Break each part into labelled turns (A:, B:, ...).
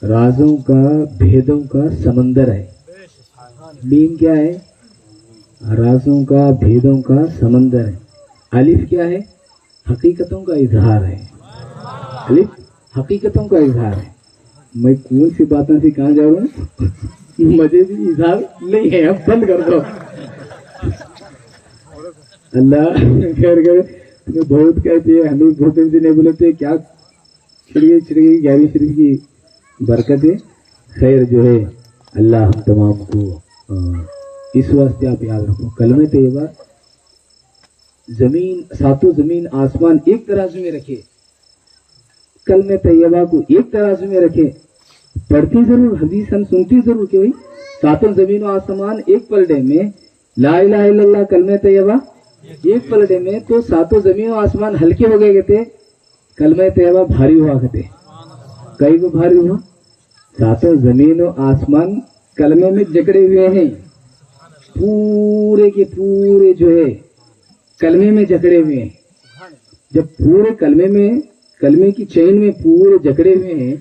A: राजों का भेदों का समंदर है। मीम क्या है? राजों का भेदों का समंदर है। अलिफ क्या है? हकीकतों का इजहार है। अलिफ हकीकतों का इजहार है। मैं कौन सी बातों से कहाँ जा रहा हूँ? मजे भी इजहार नहीं है, अब बंद कर दो। अल्लाह खैर करे। तुम्हें बहुत कहती है, हमें बहुत दिन से नहीं बोले थे क्या छिड़गी 11वीं शरीफ की बरकत है। खैर जो है अल्लाह हम तमाम को इस वास्ते आप याद रखो, कलमे तैयबा जमीन, सातों जमीन आसमान एक तराजू में रखे, कलमे तैयबा को एक तराजू में रखे। पढ़ती जरूर, हदीस हम सुनती जरूर कि भाई सातों जमीन और आसमान एक पलड़े में, ला इलाहा इल्लल्लाह कलमे तैयबा एक पलड़े में, तो सातों जमीन और आसमान हल्के हो गए कहते, कलमे तैयबा भारी हुआ कहते। कई को भारी हुआ? सातों जमीन और आसमान कलमे में जकड़े हुए हैं, पूरे के पूरे जो है कलमे में जकड़े हुए हैं। जब पूरे कलमे की चेन में पूरे जकड़े हुए हैं,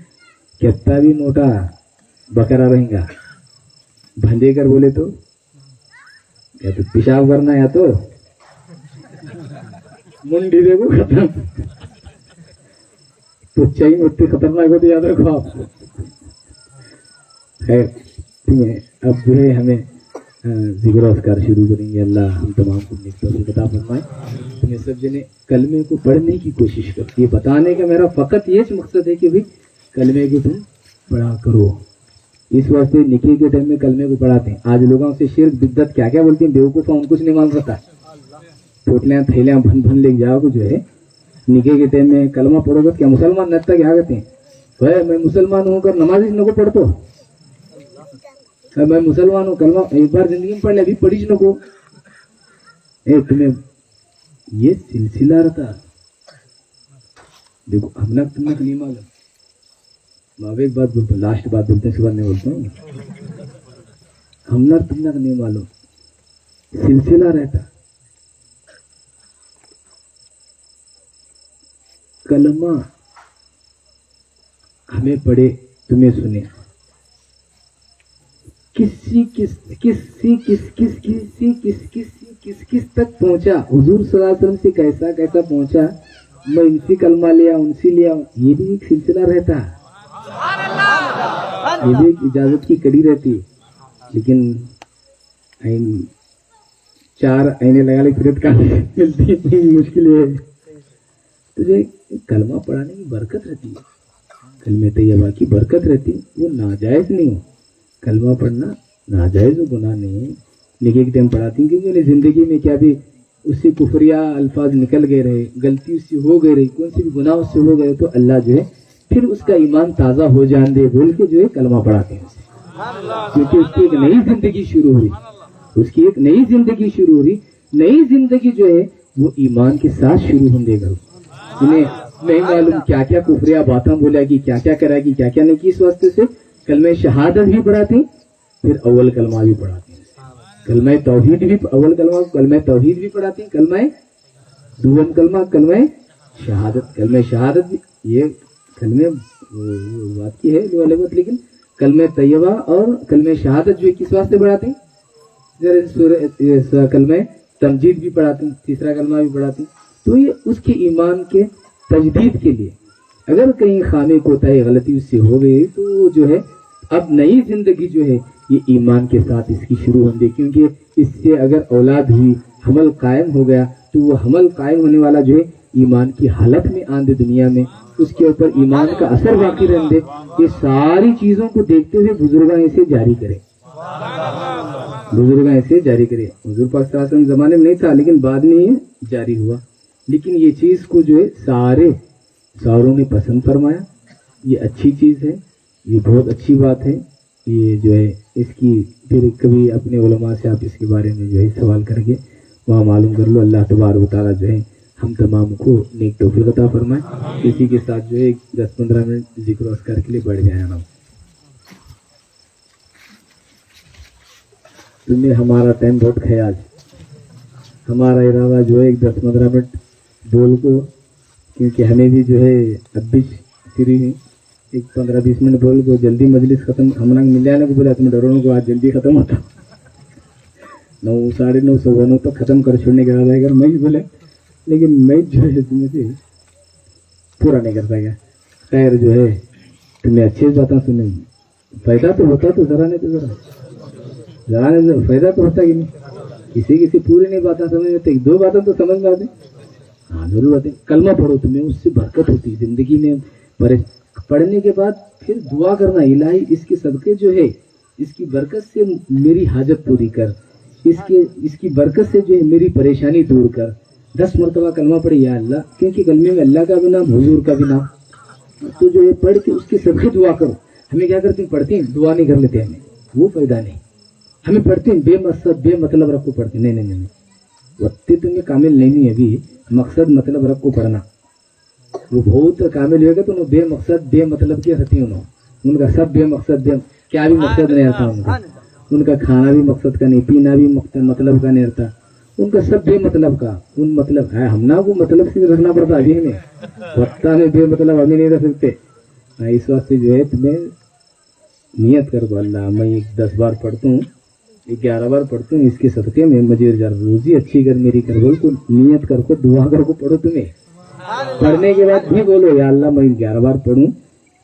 A: कितना भी मोटा बकरा रहेगा, भंजे कर बोले तो या तो पेशाब करना या तो मुंडी देखो खत्म। तो चेन उतनी खतरनाक होती, याद रखो आप। खैर ठीक है, अब जो है हमें जिक्र अस्कार शुरू करेंगे। अल्लाह हम तमाम को नेक तौफीक अता फरमाए। तुम्हें सब जने कलमे को पढ़ने की कोशिश करो। ये बताने का मेरा फकत ये मकसद है कि भाई कलमे को तुम पढ़ा करो। इस वास्ते निके के टाइम में कलमे को पढ़ाते हैं। आज लोगों से शिर्क बिद्दत क्या क्या बोलते हैं, बेवकूफ़ हम कुछ नहीं मान सकता। टोटलियां थैलियां भन भन लेके जाओगे जो है निके के टाइम में कलमा पढ़ोगे, क्या मुसलमान नत्ता क्या कहते हैं? भाई मैं मुसलमान हूँ कर नमाज ही नको पढ़तो, मैं मुसलमान हूँ, कलमा एक बार जिंदगी में पढ़ ले, अभी पढ़ी नको। तुम्हें ये सिलसिला रहता। देखो हमने तुमने नहीं मालूम, मैं अब एक बात बोलता हूँ, लास्ट बात बोलते हैं, इस बार नहीं बोलता हूँ। हमने तुमने नहीं मालूम, सिलसिला रहता। कलमा हमें पढ़े, तुम्हें सुने, किसी किस तक पहुंचा, हुजूर सल्लल्लाहु अलैहि वसल्लम से कैसा कैसा पहुंचा, मैं इनसे कलमा लिया उनसे लिया, ये भी एक सिलसिला रहता। ये भी एक इजाजत की कड़ी रहती। लेकिन चार आईने लगा ले फिर का मिलती मुश्किल है। तुझे कलमा पढ़ाने की बरकत रहती है, कलमे तैयबा की बरकत रहती है। वो नाजायज नहीं हो, कलमा पढ़ना नाजायज गुनाह नहीं है। निके के टाइम पढ़ाती हूँ क्योंकि उन्हें जिंदगी में क्या भी उससे कुफरिया अल्फाज निकल गए रहे, गलती उससे हो गई रही, कौन सी भी गुनाह उससे हो गए, तो अल्लाह जो है फिर उसका ईमान ताज़ा हो जान दे बोल के जो है कलमा पढ़ाते हैं उसे। क्योंकि उसकी एक नई जिंदगी शुरू हुई, उसकी एक नई जिंदगी शुरू हो रही। नई जिंदगी जो है वो ईमान के साथ शुरू होने देगा। उन्हें नहीं मालूम क्या क्या कुफरिया बातें बोलेगी, क्या क्या कराएगी, क्या क्या नहीं की। इस वास्ते से कलमे शहादत भी पढ़ाते, फिर अव्वल कलमा भी पढ़ाते हैं, कलमे तौहीद भी, अव्वल कलमा कलमे तौहीद भी पढ़ाते हैं, कलमे दूसरा कलमा कलमे शहादत, कलमे शहादत भी। ये कलमे बात की है जो अलग, लेकिन कलमे तैयबा और कलमे शहादत जो है किस वास्ते पढ़ाते हैं? जरा कलमे तमजीद भी पढ़ाते हैं, तीसरा कलमा भी पढ़ाते हैं। तो ये उसके ईमान के तजदीद के लिए, अगर कहीं खामी कोताही गलती उससे हो गई तो जो है अब नई जिंदगी जो है ये ईमान के साथ इसकी शुरू होने, क्योंकि इससे अगर औलाद हुई, हमल कायम हो गया, तो वो हमल कायम होने वाला जो है ईमान की हालत में आंदे दुनिया में, उसके ऊपर ईमान का असर बाकी रहने दे। ये सारी चीजों को देखते हुए बुजुर्ग इसे जारी करे, बुजुर्ग इसे जारी करे। हुजूर पाक सल्लल्लाहु अलैहि वसल्लम जमाने में नहीं था, लेकिन बाद में ये जारी हुआ। लेकिन ये चीज को जो है सारे सारों ने पसंद फरमाया। ये अच्छी चीज है, ये बहुत अच्छी बात है। ये जो है इसकी फिर कभी अपने उलमा से आप इसके बारे में जो है सवाल करके वहाँ मालूम कर लो। अल्लाह तबारक व तआला जो है हम तमाम को नेक तौफीक अता फरमाए। इसी के साथ जो है 10-15 मिनट जिक्र अस्कार के लिए बढ़ जाए ना। तुम्हें हमारा टाइम बहुत ख्याल, हमारा इरादा जो है 10-15 मिनट बोल को, क्योंकि हमें भी जो है अब भी फ्री एक 15-20 मिनट बोल को जल्दी मजलिस खत्म हम लोग मिल जाने को बोला तुम डरो को आज जल्दी खत्म होता 9 9:30 9 तक खत्म कर छोड़ने के बाद अगर मैं बोले लेकिन मैं जो है तुम्हें से पूरा नहीं कर पाएगा खैर जो है तुम्हें अच्छी बातें सुने फायदा तो होता तो जरा नहीं तो जरा नहीं फायदा तो होता कि नहीं किसी पूरी नहीं बातें समझ में एक 2 बातें तो समझ में आती हाँ जरूर आती कलमा पढ़ो तुम्हें उससे बरकत होती जिंदगी में पढ़ने के बाद फिर दुआ करना इलाही इसके सदके जो है इसकी बरकत से मेरी हाजत पूरी कर इसकी बरकत से जो है मेरी परेशानी दूर कर 10 मरतबा कलमा पढ़े या अल्लाह क्योंकि कलमे में अल्लाह का भी नाम हुजूर का भी नाम तो जो है पढ़ के उसके सदके दुआ करो हमें क्या करते हैं पढ़ते हैं दुआ नहीं कर लेते हमें वो फायदा नहीं हमें पढ़ते हैं बेमकसद बेमतलब रख को पढ़ते नहीं वत्ते तुम्हें कामिल नहीं है अभी मकसद मतलब रख को पढ़ना वो बहुत कामिल होगा तो बेमकसद बेमतलब की रहती उन्होंने उनका सब बेमकसद क्या भी मकसद नहीं रहता उनका खाना भी मकसद का नहीं पीना भी मतलब का नहीं रहता उनका सब बेमतलब का उन मतलब है हम ना को मतलब से रखना पड़ता अभी हमें वक्ता में बेमतलब हमें नहीं रख सकते इस वास्ते जो है तुम्हें नियत कर अल्लाह मैं 10 बार पढ़ता हूँ 11 बार पढ़ता हूँ इसके सदके में मुझे रोजी अच्छी कर मेरी कर बोल को नियत कर को दुआ कर को पढ़ो तुम्हें पढ़ने के बाद भी बोलो या अल्लाह मैं 11 बार पढ़ूं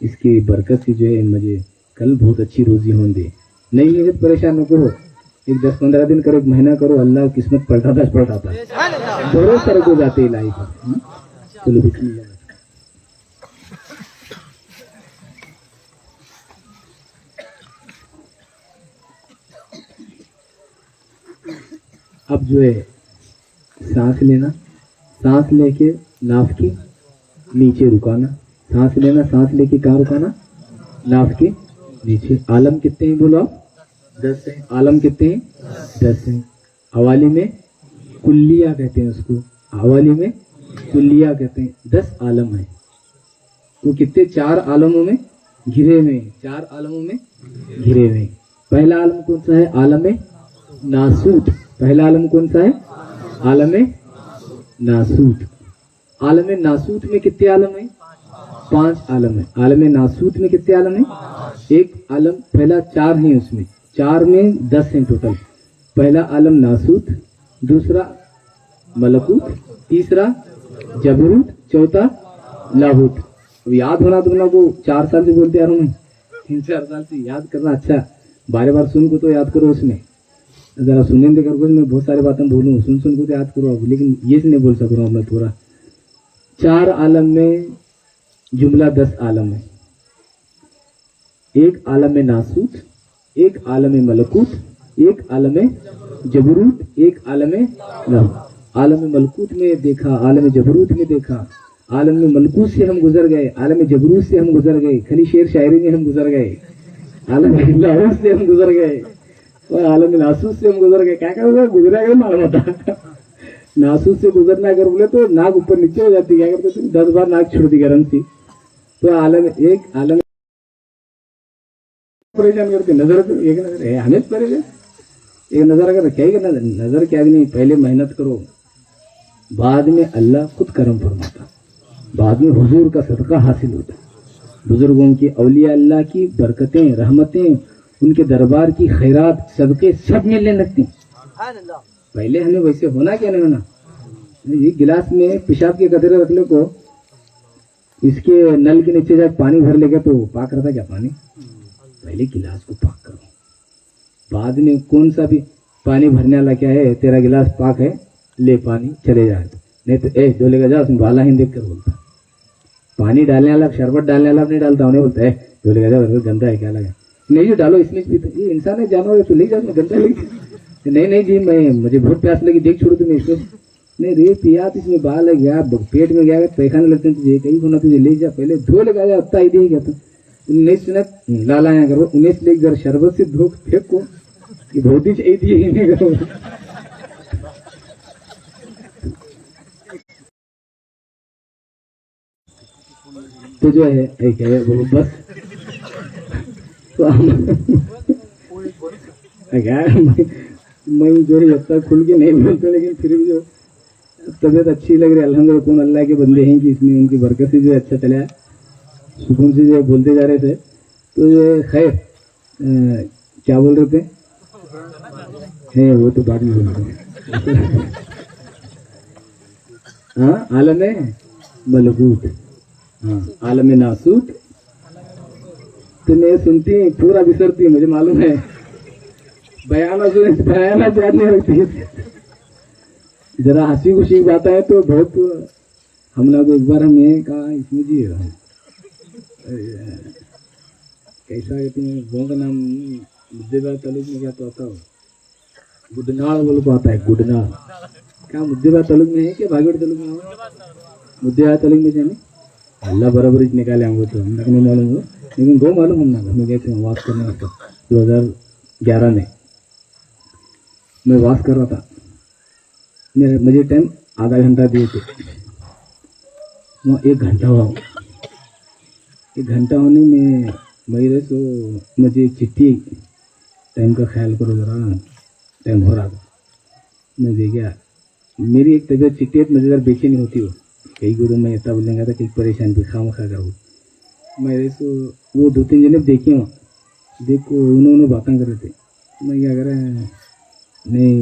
A: इसकी बरकत से जो है मुझे कल बहुत अच्छी रोजी होने दे नहीं है परेशान न करो एक 10-15 दिन करो 1 महीना करो अल्लाह किस्मत पलटाता दोनों तरह को जाते लाइफ चलो बिस्मिल्लाह अब जो है सांस लेना सांस लेके नाफ के नीचे रुकाना सांस लेना सांस लेके कहाँ रुकाना नाफ के नीचे आलम कितने हैं बोलो आप 10 हैं आलम कितने हैं 10 हैं हवाली में कुल्लिया कहते हैं उसको हवाली में कुल्लिया कहते हैं 10 आलम है वो कितने 4 आलमों में घिरे हुए 4 आलमों में घिरे हुए पहला आलम कौन सा है आलम नासूत पहला आलम कौन सा है आलम नासूत आलम नासूत में कितने आलम है 5 आलम है आलम नासूत में कितने आलम है एक आलम पहला 4 है उसमें 4 में 10 है टोटल पहला आलम नासूत दूसरा मलकूत तीसरा जबरूत चौथा लाहूत याद होना तुम लोग को 4 साल से बोलते आ रहा हूँ मैं 3-4 साल से याद करना अच्छा बार बार सुन को तो याद करो उसमें जरा सुनेंगे कर मैं बहुत सारी बातें बोलूँ सुन को तो याद करो लेकिन ये नहीं बोल सक रहा हूँ मैं पूरा 4 आलम में जुमला 10 आलम है एक आलम में नासूत एक आलम में मलकूत एक आलम में जबरूत एक आलम में लाहूत आलम में मलकूत में देखा आलम जबरूत में देखा आलम में मलकूत से हम गुजर गए आलम जबरूत से हम गुजर गए खली शेर शायरी में हम गुजर गए आलम लाहौर से हम गुजर गए और आलम नासूस से हम गुजर गए क्या गुजरा गया मालूम होता नासूस से गुजरना अगर बोले तो नाक ऊपर नीचे हो जाती क्या करते तुम 10 बार नाक छोड़ दी गर्म सी तो आलम परेशान करते नजर तो एक नजर है हमें परेशान एक नजर अगर क्या ही करना नजर क्या भी नहीं पहले मेहनत करो बाद में अल्लाह खुद करम फरमाता बाद में हुजूर का सदका हासिल होता बुजुर्गों की औलिया अल्लाह की बरकतें रहमतें उनके दरबार की खैरात सदके सब मिलने लगती पहले हमें वैसे होना क्या नहीं होना ये गिलास में पेशाब के कतरे रख लो को इसके नल के नीचे जब पानी भर लेगा तो पाक रहता क्या पानी पहले गिलास को पाक करो बाद में कौन सा भी पानी भरने वाला क्या है तेरा गिलास पाक है ले पानी चले जाए नहीं तो डोलेगा जा उसमें भाला ही देख कर बोलता पानी डालने वाला शरबत डालने वाला नहीं डालता उन्हें बोलता है डोलेगा जा गंदा है क्या लगा नहीं जो डालो इसमें भी तो ये इंसान है जानवर तो ले जाओ गंदा लगी नहीं जी मैं मुझे बहुत प्यास लगी देख छोड़ो तुम्हें इसमें नहीं रे पिया इसमें बाल है गया पेट में गया पैखाने लगते हैं तुझे कहीं होना तुझे ले जा पहले धो लगा जा उतना ही क्या था 19 मिनट लालाया करो 19 ले घर शरबत से धो फेंक को ये बहुत ही चाहिए करो तो जो है क्या है वो बस तो मैं जो है जब तक खुल के नहीं बोलता लेकिन फिर भी जो तबीयत अच्छी लग रही है अल्हम्दुलिल्लाह कौन अल्लाह के बंदे हैं कि इसमें उनकी बरकत से जो अच्छा चला है सुकून से जो बोलते जा रहे थे तो ये खैर क्या बोल रहे थे है वो तो बाद में बोल रहे हैं हाँ आलम मलकूत हाँ आलम नासूत तो मैं सुनती पूरा बिसरती मुझे मालूम है बयाना सुने बयाना याद नहीं रखती जरा हंसी खुशी बात है तो बहुत हम लोग एक बार हम ये कहा इसमें जी कैसा कहते हैं गाँव का नाम मुद्देबाग तालुक में क्या तो आता हो गुडनाल बोल को आता है गुडनाल क्या मुद्देबाग तालुक में है क्या भागवत तालुक में मुद्देबाग तालुक में जाने अल्लाह बराबर निकाले हमको तो हम नहीं मालूम हुआ लेकिन गो मालूम हम ना हमें गए थे वास करने वास्ते 2011 में मैं वास कर रहा था मुझे टाइम आधा घंटा दिए थे वहाँ 1 घंटा हुआ 1 घंटा होने में मेरे तो मुझे चिट्ठी टाइम का ख्याल करो जरा टाइम हो रहा था मैं दे गया मेरी एक तबीयत चिट्ठी है मुझे जरा बेचैनी होती हो कई गुरु मैं इतना बोलेंगे था कई परेशान भी खाम खा करो मेरे तो वो 2-3 जने देखे वहाँ देखो उन्होंने बातें कर रहे थे मैं क्या कर रहा नहीं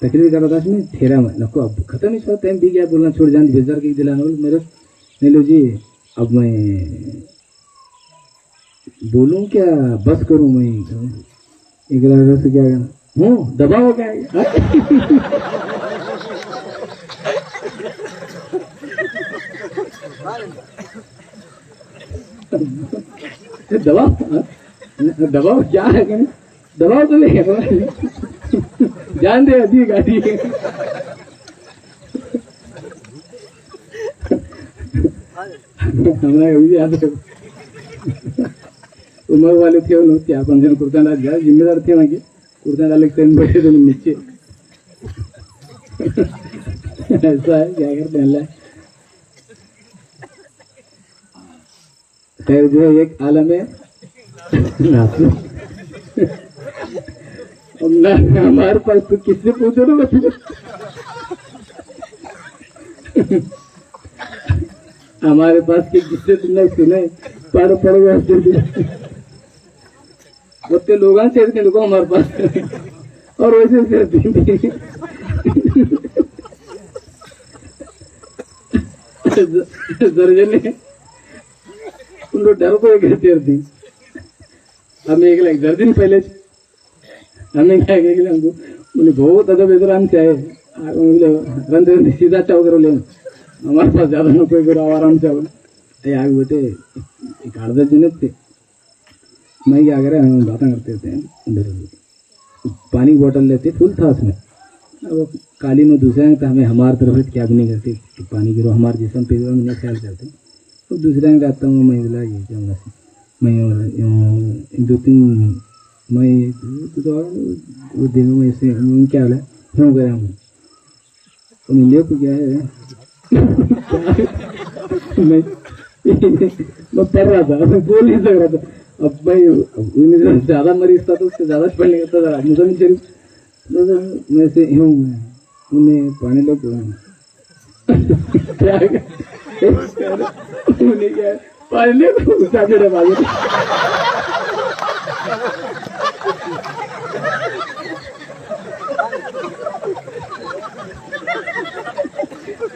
A: तकरीर कर रहा था इसमें ठेरा में नको अब खत्म इस टाइम भी गया बोलना छोड़ जान बेजार के दिलाना बोल मेरे नहीं लो जी अब मैं बोलूं क्या बस करूं मैं एक से क्या करना हूँ दबाओ क्या दबाओ क्या है दबाओ तो नहीं जान दे अभी गाड़ी हमारे अभी याद है उमर वाले थे उन्होंने 4-5 जन कुर्ता डाल दिया जिम्मेदार थे वहाँ के कुर्ता डाले ट्रेन बैठे थे नीचे ऐसा है क्या करते हैं खैर जो है एक आलम है हमारे पास तो किससे पूछो ना बच्चे हमारे पास के किससे तुमने सुने पढ़ उतने लोग चढ़ते लोग हमारे पास और वैसे चढ़ती दर्जने उन लोग डर को चढ़ती हमें एक 10 दिन पहले हमें क्या कहे हमको बोले बहुत अदब इधर हम चाहे रन सीधा चाहो करो ले हमारे पास ज्यादा ना कोई करो आराम से आगे बेटे 8-10 दिन थे मैं क्या करे हम बातें करते थे उधर पानी की बोतल लेते फुल था उसमें अब काली में दूसरे तो हमें हमारे तरफ से क्या भी नहीं करते कि पानी गिरो हमारे जिसम पे नहीं ख्याल करते तो दूसरे रहता हूँ मैं बोला ये जाऊँगा मैं 2-3 मैं तो वो दिनों में ऐसे क्या बोला क्यों गया हूँ उन्हें ले को क्या है मैं पढ़ रहा था मैं बोल नहीं सक रहा था अब भाई ज्यादा मरीज था तो उससे ज्यादा पढ़ नहीं करता था मुसलमान शरीफ मैं से यूँ उन्हें पानी लो क्या उन्हें क्या पानी ले उसका फिर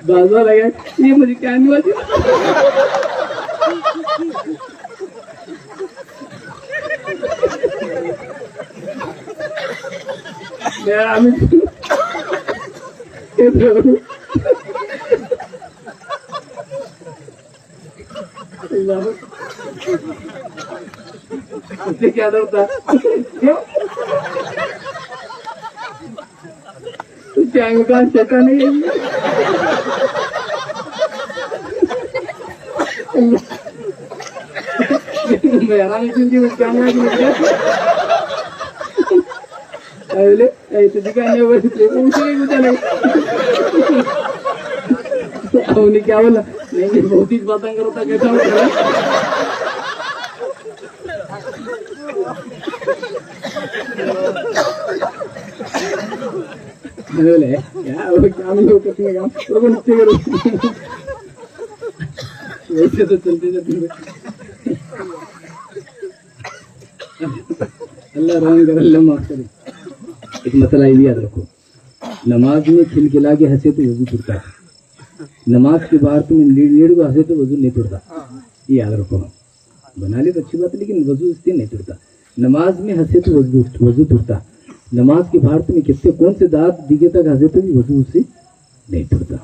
A: बाजा लगा ये मुझे क्या नहीं हुआ उससे क्या डरता क्या कान चेता नहीं मैं हैरान क्योंकि क्या अरे ऐसे दिखाने उन्हें क्या बोला नहीं बहुत ही बातें करो था कैसा बोले क्या काम कितने काम नीचे करो वैसे तो चलते चलते अल्लाह रहम करे, अल्लाह माफ करे। एक मसला ये भी याद रखो, नमाज में खिलखिला के हंसे तो वजू टूटता है, नमाज के बाहर तुम लीड़ को हंसे तो वजू नहीं टूटता, ये याद रखो। बना ले तो अच्छी बात है, लेकिन वजू इससे नहीं टूटता। नमाज में हंसे तो वजू टूटता, नमाज के बाहर तुम्हें कितने कौन से दांत दिखे तक हंसे तो भी वजू उससे नहीं टूटता।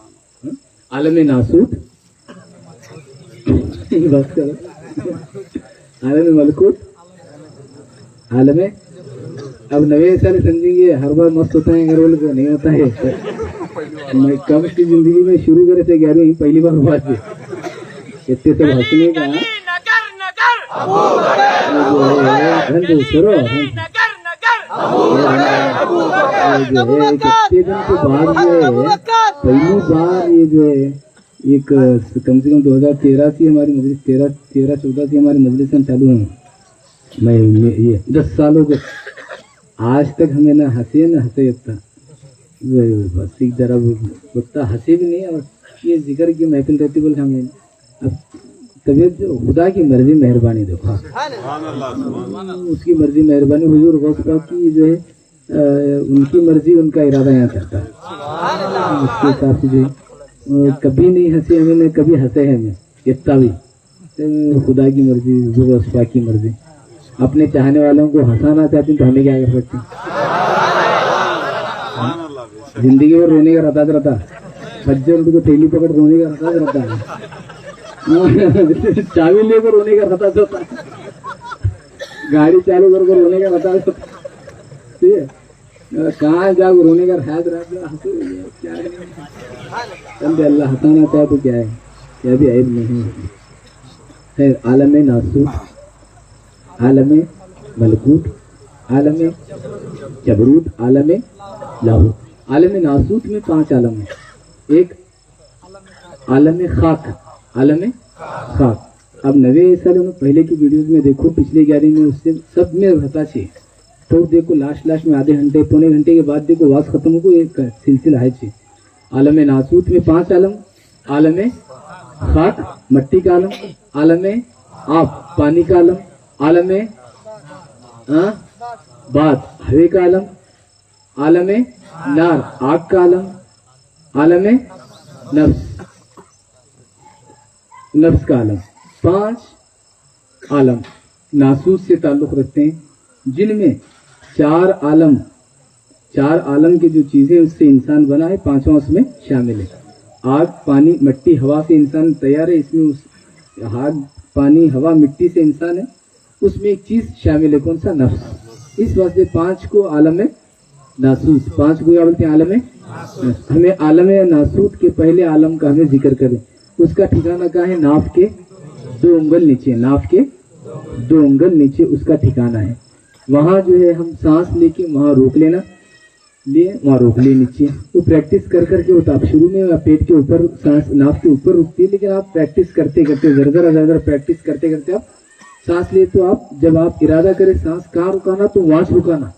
A: आलम नासूत बस करो, आलम मलकूत, आलम अब नवे सारे समझेंगे हर बार मस्त होता है, घर वाले को नहीं होता है। मैं कब की जिंदगी में शुरू करे थे 11वीं पहली बार हुआ थे, इतने सब हंसने का कितने दिन के बाद जो है पहली बार ये जो है एक कम से कम 2013 से हमारी मजलिस 13-14 से हमारी मजलिस चालू है। मैं ये 10 साल हो गए, आज तक हमें ना हंसे ना हंसे इतना, बस एक जरा उतना हंसे भी नहीं। और ये जिक्र की महफिल रहती बोल हमें अब तबीयत जो खुदा की मर्जी मेहरबानी देखो, उसकी मर्जी मेहरबानी हुजूर गौस पाक की जो है उनकी मर्जी उनका इरादा यहाँ करता है। उसके हिसाब से जो कभी नहीं हंसे हमें न कभी हंसे हैं हमें इतना भी, खुदा की मर्जी हुजूर गौस पाक की मर्जी। अपने चाहने वालों को हंसाना चाहते हैं तो हमें क्या कर सकते हैं। जिंदगी में रोने का रहता बच्चे उनको थैली पकड़ रोने का रहता है, चाबी लेकर रोने का रहता होता है, गाड़ी चालू कर रोने का रहता होता है, कहाँ जाओ रोने का हाथ क्या है। अल्लाह हंसाना चाहे तो क्या है, क्या भी ऐब नहीं है। आलम नासूत, आलम मलकूत, आलम जबरूत, आलम लाहूत। आलम नासूत में 5 आलम है। एक आलम खाक, आलम खाक। अब नवे साल में पहले की वीडियोस में देखो, पिछले 11 में उससे सब में रहता छे, तो देखो लास्ट में आधे घंटे पौने घंटे के बाद देखो वास खत्म हो एक सिलसिला है छे। आलम नासूत में 5 आलम, आलम खाक मट्टी का आलम, आलम आप पानी का आलम, आलम बात हवे का आलम, आलम नार आग का आलम, आलम नफ्स का आलम। 5 आलम नासूत से ताल्लुक रखते हैं, जिनमें 4 आलम की जो चीजें उससे इंसान बना है, 5वां उसमें शामिल है। आग पानी मिट्टी हवा से इंसान तैयार है, इसमें उस आग पानी हवा मिट्टी से इंसान है, उसमें एक चीज शामिल है, कौन सा? नफ्स। इस वास्ते 5 को आलम नासूत, 5 को क्या बोलते हैं? आलम। हमें आलम नासूत के पहले आलम का हमें जिक्र करें, उसका ठिकाना कहाँ है? नाफ के 2 उंगल नीचे, नाफ के 2 उंगल नीचे उसका ठिकाना है। वहां जो है हम सांस लेके वहां रोक लेना, वहां रोक ले नीचे। वो प्रैक्टिस कर करके होता, आप शुरू में पेट के ऊपर सांस नाफ के ऊपर रुकती है, लेकिन आप प्रैक्टिस करते करते जरा प्रैक्टिस करते करते आप सांस ले, तो आप जब आप इरादा करें सांस कहाँ रुकाना तो वहां से रुकाना।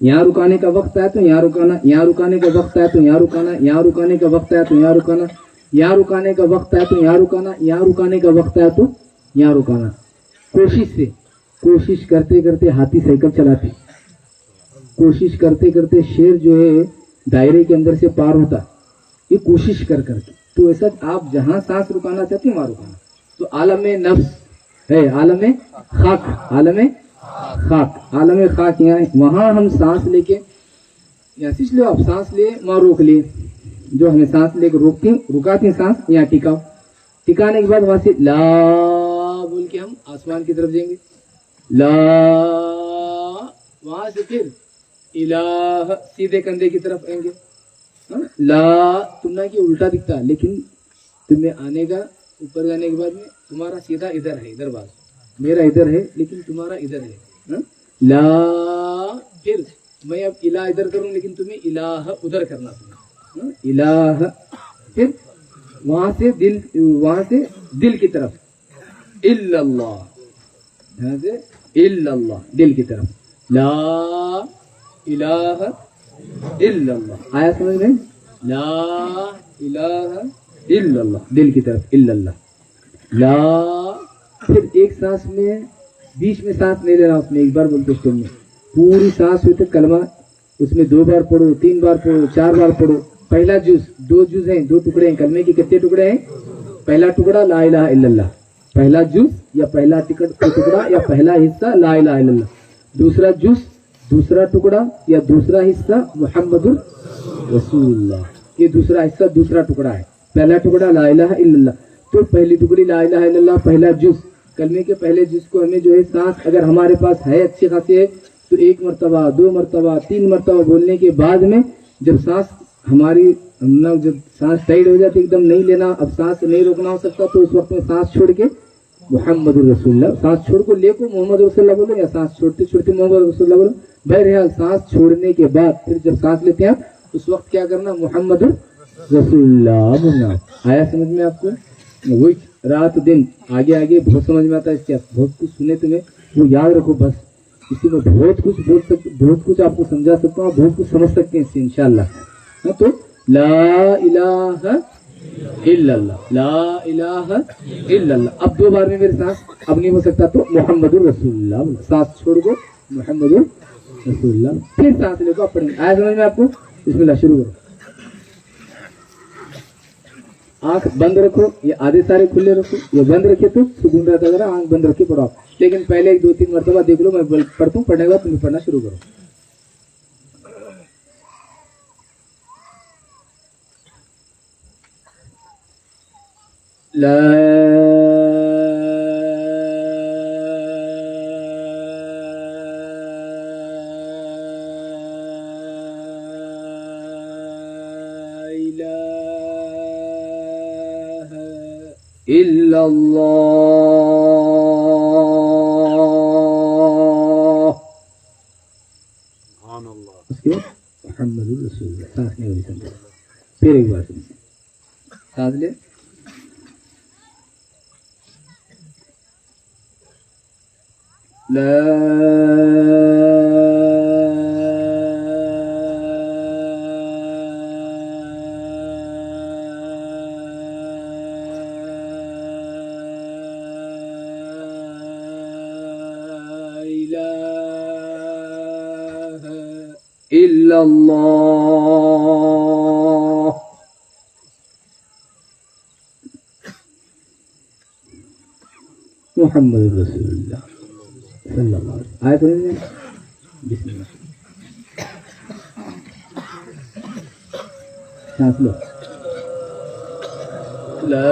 A: यहाँ रुकाने का वक्त आया तो यहाँ रुकाना, यहाँ रुकाने का वक्त आया तो यहाँ रुकाना, यहाँ रुकाने का वक्त आया तो यहाँ रुकाना, यहाँ रुकाने का वक्त आया तो यहाँ रुकाना, यहाँ रुकाने का वक्त आया तो यहाँ रुकाना। कोशिश करते करते हाथी साइकिल चलाते, कोशिश करते करते शेर जो है दायरे के अंदर से पार होता, ये कोशिश कर करके। तो ऐसा आप जहां सांस रुकाना चाहते हैं वहां रुकाना। तो आलम नफ्स है, आलम खाक, आलम खाक, आलम खाक यहाँ है। वहां हम सांस लेके यहाँ सीख लो, आप सांस ले वहां रोक लिए, जो हमें सांस लेके रुकाती हैं सांस, यहाँ टिकाओ। टिकाने के बाद वहां से ला बोल के हम आसमान की तरफ जाएंगे, ला, वहां से फिर इलाह सीधे कंधे की तरफ आएंगे। ला तुमने की उल्टा दिखता है, लेकिन तुम्हें आने का ऊपर जाने के बाद में तुम्हारा सीधा इधर है, इधर बात, मेरा इधर है लेकिन तुम्हारा इधर है। ला, फिर मैं अब इला इधर करूं लेकिन तुम्हें इलाह उधर करना तुम्हें, इलाह। फिर वहां से दिल की तरफ, इल्लल्लाह, यहाँ से इल्लल्लाह दिल की तरफ, ला इलाहा इल्लल्लाह। आया समझ में? ला इलाहा इल्लल्लाह दिल की तरफ, इल्लल्लाह। ला, फिर एक सांस में बीच में सांस नहीं लेना, उसमें एक बार बोलते स्टेप में पूरी सांस हुई तो कलमा उसमें 2 बार पढ़ो, 3 बार पढ़ो, 4 बार पढ़ो। पहला जूस, 2 जूस हैं, 2 टुकड़े हैं कलमे के। कितने टुकड़े हैं? पहला टुकड़ा ला इलाहा इल्लल्लाह, पहला जूस या पहला टुकड़ा या पहला हिस्सा ला इलाहा इल्लल्लाह। दूसरा जूस, दूसरा टुकड़ा या दूसरा हिस्सा मुहम्मदुर रसूलुल्लाह, ये दूसरा हिस्सा दूसरा टुकड़ा है। पहला टुकड़ा ला इलाहा इल्लल्लाह, तो पहली टुकड़ी ला इलाहा इल्लल्लाह, पहला जूस। कलमे के पहले जूस को हमें जो है सांस अगर हमारे पास है अच्छी खासी है तो 1 मरतबा, 2 मरतबा, 3 मरतबा बोलने के बाद में जब सांस हमारी जब सांस टाइट हो जाती एकदम नहीं लेना, अब सांस नहीं रोकना हो सकता, तो उस वक्त में सांस छोड़ के मोहम्मद रसूलुल्लाह, सांस छोड़ को लेको मोहम्मद रसूलुल्लाह बोलो या सांस छोड़ते छोड़ते मोहम्मद रसूलुल्लाह बोलो। बहरहाल सांस छोड़ने के बाद फिर जब सांस लेते हैं उस वक्त क्या करना? मोहम्मद रसूलुल्लाह बोलना। आया समझ में आपको? वही रात दिन आगे आगे बहुत समझ में आता है इसके, बहुत कुछ सुने तुम्हें वो याद रखो बस। इसी में बहुत कुछ बोल सकते, बहुत कुछ आपको समझा सकता हूँ, बहुत कुछ समझ सकते हैं इससे इंशाअल्लाह। तो ला इलाहा इल्लल्लाह, ला इलाहा इल्लल्लाह। अब 2 बार में मेरे सांस अब नहीं हो सकता तो मोहम्मदुर रसूलुल्लाह, सांस छोड़ दो मोहम्मदुर रसूलुल्लाह, फिर सांस लेको पढ़ेंगे। आया समझ में आपको? बिस्मिल्लाह, शुरू करो। आंख बंद रखो या आधे सारे खुले रखो, या बंद रखे तो सुकून रहता है, आंख बंद रखे पढ़ो आप। लेकिन पहले 1-2-3 मरतबा देख लो, मैं पढ़ता हूँ, पढ़ने के बाद तुम्हें पढ़ना शुरू करो। ला इलाहा इल्लल्लाह, उसके बाद मुहम्मदुर रसूलुल्लाह। सांस नहीं हो रही समझो, फिर एक बार सुनिए, सांस ले, لا إله إلا الله محمد رسول الله सल्लल्लाहु अलैहि वसल्लम। आयत है बिस्मिल्लाह, सांस लो। ला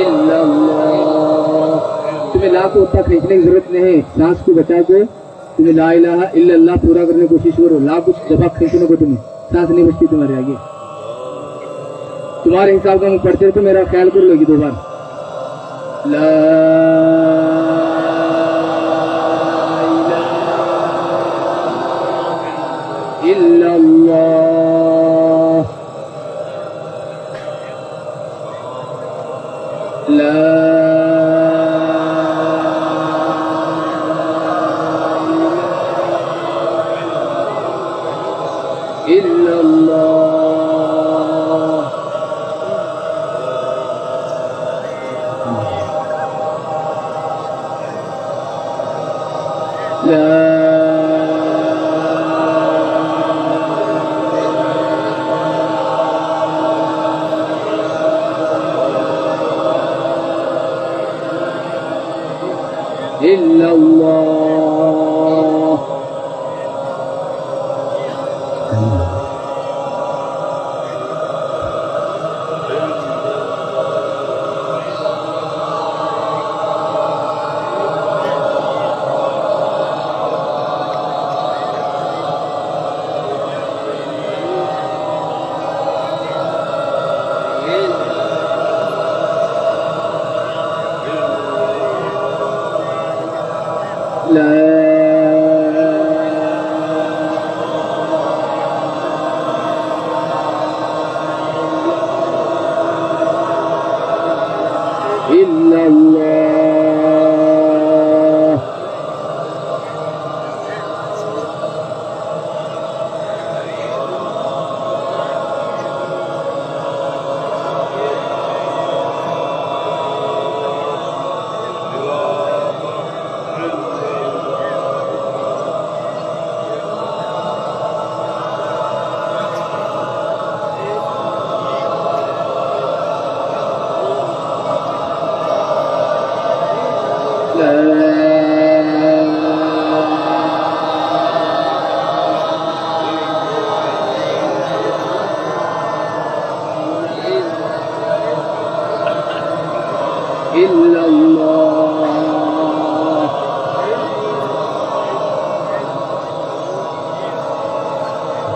A: इल्लल्लाह, तुम्हें ला को उतना खींचने की जरूरत नहीं है, सांस को बचा के तुम्हें ला इलाहा इल्लल्लाह पूरा करने की कोशिश करो। ला कुछ दफा खींचने को तुम्हें सांस नहीं बचती तुम्हारे आगे, तुम्हारे हिसाब का मैं पढ़ते रहो तो मेरा ख्याल कर लोगी 2 बार। ला इलाहा इल्लल्लाह, ला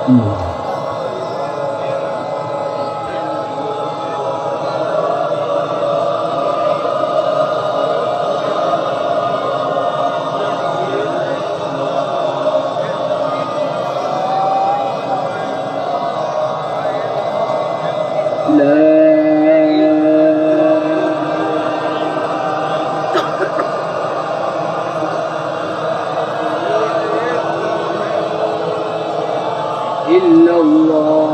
A: إلا الله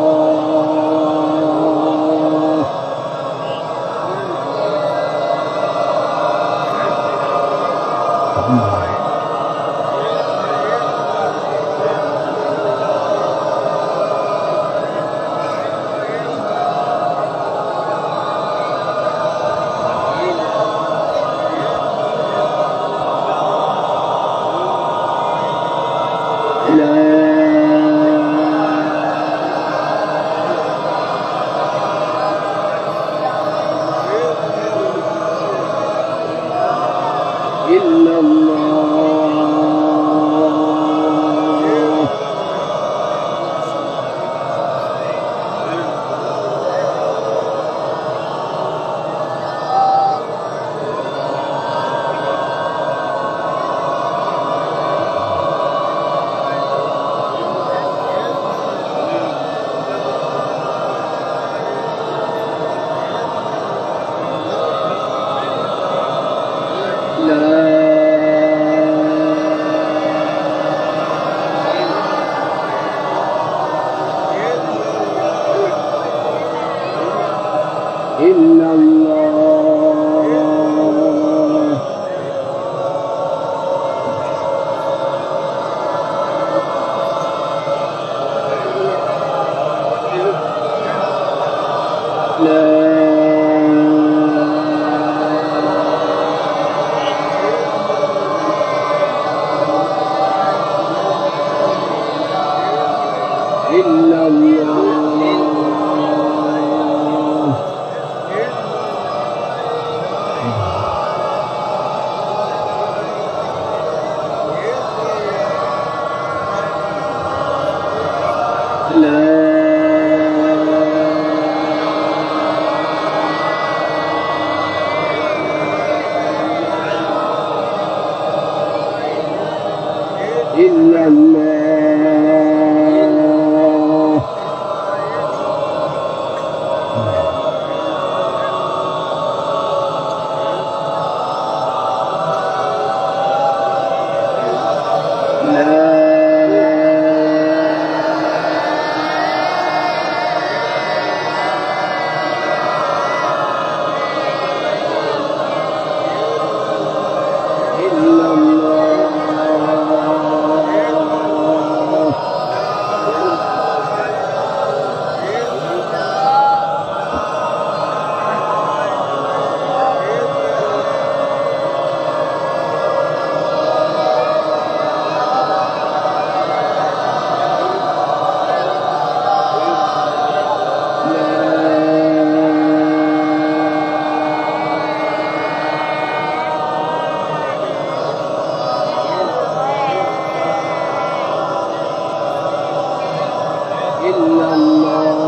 A: إلا الله إلا الله إلا الله إلا الله إلا الله إلا الله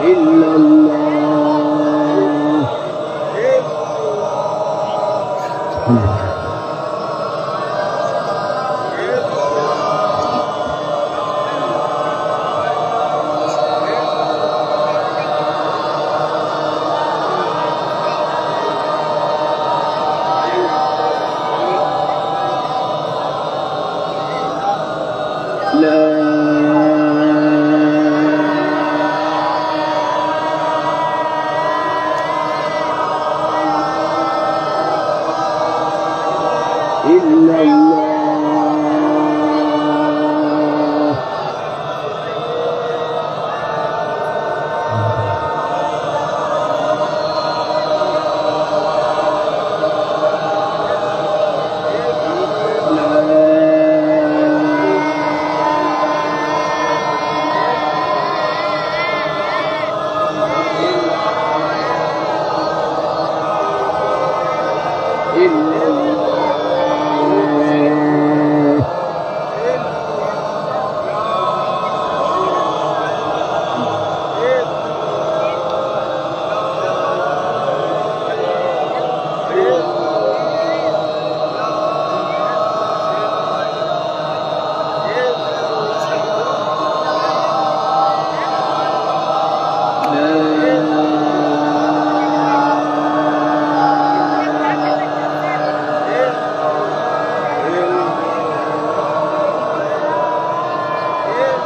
A: إلا الله إلا الله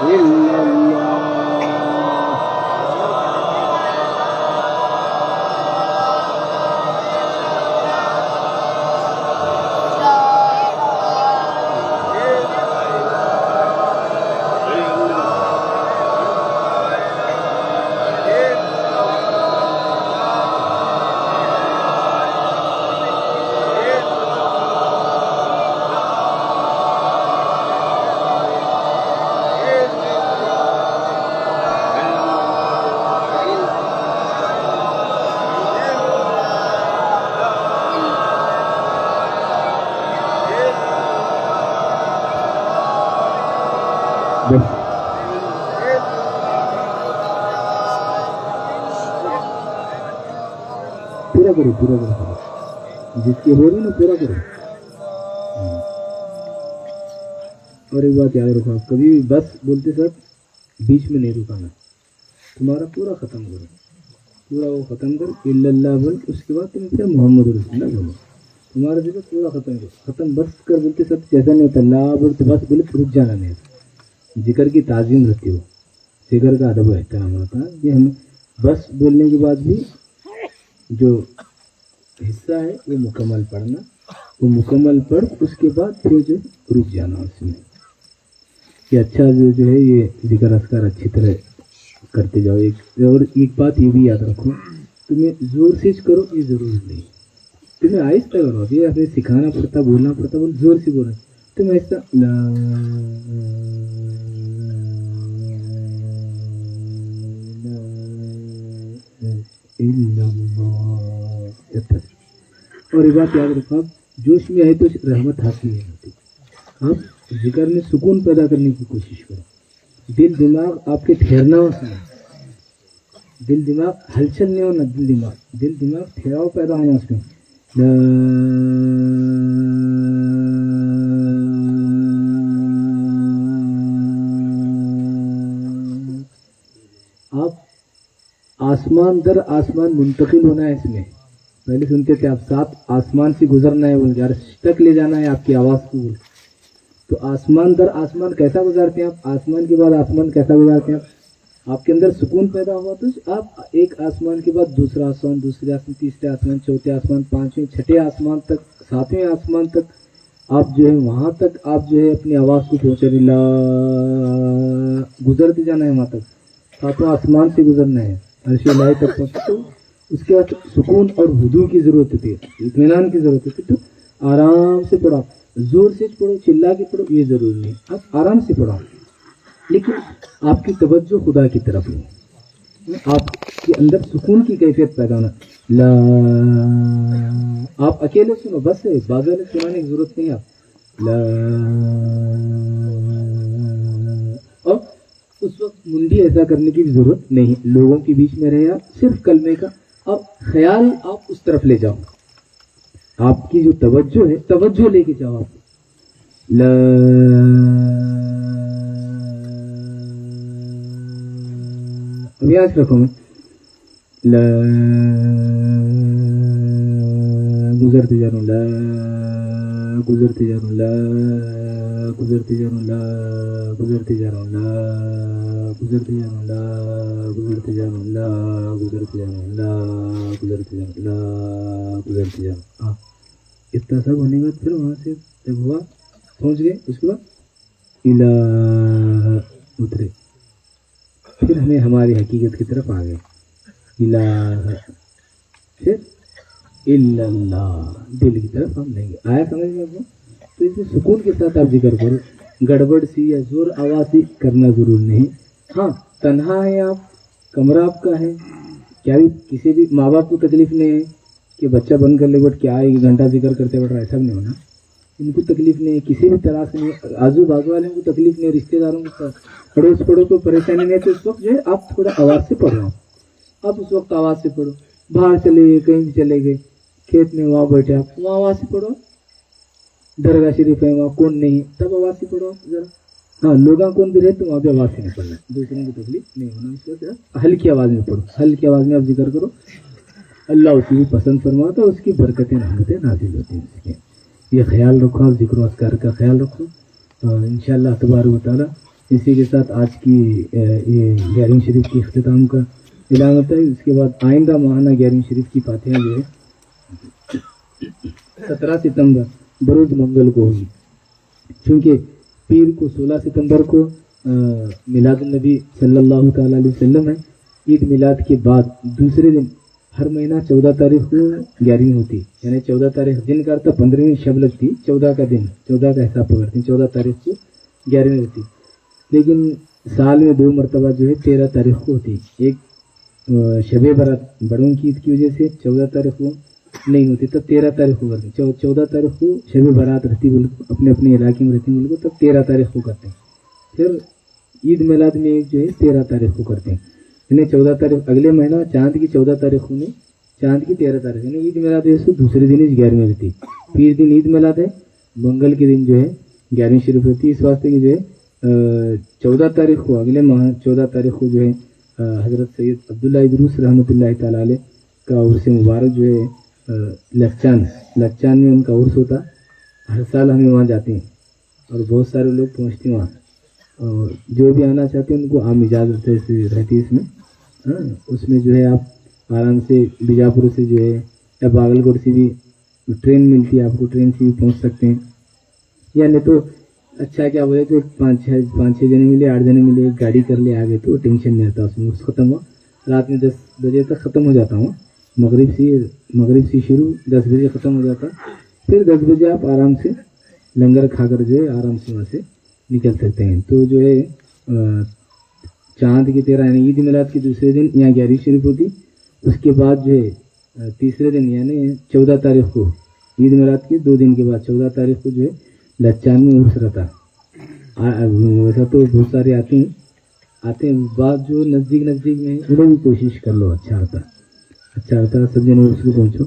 A: إلا الله بس پورا کرو جس کی ہو رہی نا پورا کرو. اور ایک بات یاد رکھو، آپ کبھی بھی بس بولتے سر بیچ میں نہیں رکانا. تمہارا پورا ختم کرو، پورا وہ ختم کر الا اللہ بول، اس کے بعد تم پھر محمد رسول اللہ بولو. تمہارا ذکر پورا ختم کرو، ختم بس کر بولتے سب جیسا نہیں ہوتا. اللہ بول تو بس بولے رک جانا نہیں. ذکر کی تعظیم رہتی ہو، ذکر کا ادب و احترام ہوتا ہے کہ ہمیں بس بولنے کے بعد بھی جو حصہ ہے وہ مکمل پڑھنا، وہ مکمل پڑھ اس کے بعد پھر جو رک جانا اس میں. یہ اچھا جو ہے یہ ذکر اذکار اچھی طرح کرتے جاؤ. اور ایک بات یہ بھی یاد رکھو، تمہیں زور سے کرو یہ ضروری نہیں، تمہیں آہستہ کرو. ابھی ہمیں سکھانا پڑتا، بولنا پڑتا، بول زور سے بولنا. تم ایسا اور یہ بات یاد رکھو، آپ جوش میں آئے تو رحمت حاصل نہیں ہوتی. آپ ذکر میں سکون پیدا کرنے کی کوشش کرو. دل دماغ آپ کے ٹھہرنا ہو، دل دماغ ہلچل نہیں ہونا، دل دماغ ٹھہراؤ پیدا ہونا اس میں. آپ آسمان در آسمان منتقل ہونا ہے اس میں. پہلے سنتے تھے آپ 7 آسمان سے گزرنا ہے بول کے، عرش تک لے جانا ہے آپ کی آواز کو بول. تو آسمان در آسمان کیسا گزارتے ہیں آپ؟ آسمان کے بعد آسمان کیسا گزارتے ہیں آپ کے اندر سکون پیدا ہوا تو آپ ایک آسمان کے بعد دوسرا آسمان، دوسرے آسمان، تیسرے آسمان، چوتھے آسمان، 5ویں 6ٹھے آسمان تک، 7ویں آسمان تک آپ جو ہے وہاں تک آپ جو ہے اپنی آواز کو پہنچے گزرتے جانا ہے. وہاں تک 7واں آسمان سے گزرنا ہے، عرش الہی تک پہنچے. تو اس کے بعد سکون اور ہدوء کی ضرورت ہوتی ہے، اطمینان کی ضرورت ہوتی ہے. تو آرام سے پڑھو، زور سے پڑھو، چلا کے پڑھو یہ ضروری نہیں. آپ آرام سے پڑھو لیکن آپ کی توجہ خدا کی طرف ہو، آپ کے اندر سکون کی کیفیت پیدا ہونا. لا آپ اکیلے سنو، بس ہے، بازار میں سنانے کی ضرورت نہیں. آپ لا اور اس وقت منڈی ایسا کرنے کی بھی ضرورت نہیں، لوگوں کے بیچ میں رہے آپ صرف کلمے کا اور خیال آپ اس طرف لے جاؤ. آپ کی جو توجہ ہے توجہ لے کے جاؤ. آپ لا ابھی آج رکھو میں لا گزرتے جا رہا ہوں، لا گزرتے جا رہا ہوں، لا گزرتے جا رہا ہوں، لا گزرتے جا رہا ہوں، لا گزرتے جا رہا ہوں، لا گزرتے جا رہا ہوں، لا گزرتے جا رہا ہوں، لا گزرتے جا رہا ہوں، لا گزرتے جا رہا ہوں. اتنا سب ہونے کے بعد پھر وہاں سے جب ہوا پہنچ گئے، اس کے بعد الہ اترے، پھر ہمیں ہماری حقیقت کی طرف آ گئے. الہ پھر الا اللہ، دل کی طرف ہم لیں گے. آیا سمجھ میں آپ کو؟ تو اس میں سکون کے ساتھ آپ ذکر کرو، گڑبڑ سی یا زور آواز سی کرنا ضرور نہیں. ہاں تنہا ہے آپ، کمرہ آپ کا ہے، کیا بھی کسی بھی ماں باپ کو تکلیف نہیں ہے کہ بچہ بند کر لے بٹ کیا 1 گھنٹہ ذکر کرتے بیٹھ رہا ہے، ایسا نہیں ہونا. ان کو تکلیف نہیں ہے، کسی بھی طرح سے نہیں، آزو بازو والوں کو تکلیف نہیں، رشتے داروں کو، پڑوس پڑوس کو پریشانی نہیں. تو اس وقت جو ہے آپ تھوڑا آواز سے پڑھو. آپ اس وقت آواز سے پڑھو. باہر چلے گئے، کہیں بھی چلے گئے، کھیت میں وہاں بیٹھے آپ وہاں آواز سے پڑھو. درگاہ شریف ہے وہاں کون نہیں تب آواز سے پڑھو ذرا. ہاں لوگاں کون بھی رہے تو وہاں پہ آواز سے نہیں پڑھنا، دوسروں کو تکلیف نہیں ہونا. اس وقت ہلکی آواز میں پڑھو، ہلکی آواز میں آپ ذکر کرو. اللہ اسی بھی پسند فرماتا ہے، اس کی برکتیں رحمتیں نازل ہوتی ہیں. اس کے یہ خیال رکھو، آپ ذکر و اذکار کا خیال رکھو. انشاءاللہ تبارک و تعالیٰ اسی کے ساتھ آج کی یہ گیارہویں شریف کی اختتام کا اعلان ہوتا ہے. اس کے بعد آئندہ ماہانہ گیارہویں شریف کی فاتحہ جو ہے 17 ستمبر بروز منگل کو ہوگی، چونکہ پیر کو 16 ستمبر کو میلاد النبی صلی اللہ تعالی علیہ وسلم ہے. عید میلاد کے بعد دوسرے دن ہر مہینہ 14 تاریخ کو 11ویں ہوتی، یعنی 14 تاریخ دن کا تھا، 15ویں شب لگتی، 14 کا دن، 14 کا حساب پکڑتے ہیں، 14 تاریخ کو 11ویں ہوتی. لیکن سال میں 2 مرتبہ جو ہے 13 تاریخ کو ہوتی. ایک شب برات بڑوں کی عید کی وجہ سے 14 تاریخ کو نہیں ہوتی، تب 13 تاریخ کو کرتے ہیں. 14 تاریخ کو شب برات رہتی ملک اپنے اپنے علاقے میں رہتی ملک کو، تب 13 تاریخ کو کرتے ہیں. پھر عید میلاد میں ایک جو ہے 13 تاریخ کو کرتے ہیں، یعنی 14 تاریخ اگلے مہینہ چاند کی 14 تاریخ کو نہیں، چاند کی 13 تاریخ، یعنی عید میلاد ہے سو دوسرے دن 11ویں رہتی. پیر دن عید میلاد ہے، منگل کے دن جو ہے 11ویں شریف ہوتی ہے. اس واسطے کہ جو ہے 14 تاریخ کو اگلے ماہ 14 تاریخ کو جو ہے حضرت سید عبداللہ ادروس رحمۃ اللہ تعالیٰ علیہ کا عرس مبارک جو ہے لچان میں ان کا عرس ہوتا. ہر سال ہمیں وہاں جاتے ہیں اور بہت سارے لوگ پہنچتے ہیں وہاں، اور جو بھی آنا چاہتے ہیں ان کو عام اجازت رہتی ہے اس میں. اس میں جو ہے آپ آرام سے بیجاپور سے جو ہے یا باگل کوٹ سے بھی ٹرین ملتی ہے، آپ کو ٹرین سے بھی پہنچ سکتے ہیں. یا نہیں تو اچھا کیا بولے تو 5-6 جنے ملے، 8 جنے ملے، ایک گاڑی کر لے آگے تو ٹینشن نہیں رہتا. اس میں ختم ہوا رات میں 10 بجے تک ختم ہو جاتا ہوں، مغرب سے شروع 10 بجے ختم ہو جاتا. پھر 10 بجے آپ آرام سے لنگر کھا کر جو ہے آرام سے وہاں سے نکل سکتے ہیں. تو جو ہے چاند کی 13 یعنی عید میلاد کے دوسرے دن یہاں 11ویں شریف ہوتی. اس کے بعد جو ہے تیسرے دن یعنی 14 تاریخ کو عید میلاد کے 2 دن کے بعد 14 تاریخ کو جو ہے لچان میں عرس رہتا. ویسا تو بہت سارے آتے ہیں بعد جو نزدیک میں ہیں انہیں بھی کوشش کر لو، اچھا ہوتا سب جن عرس کو پہنچو.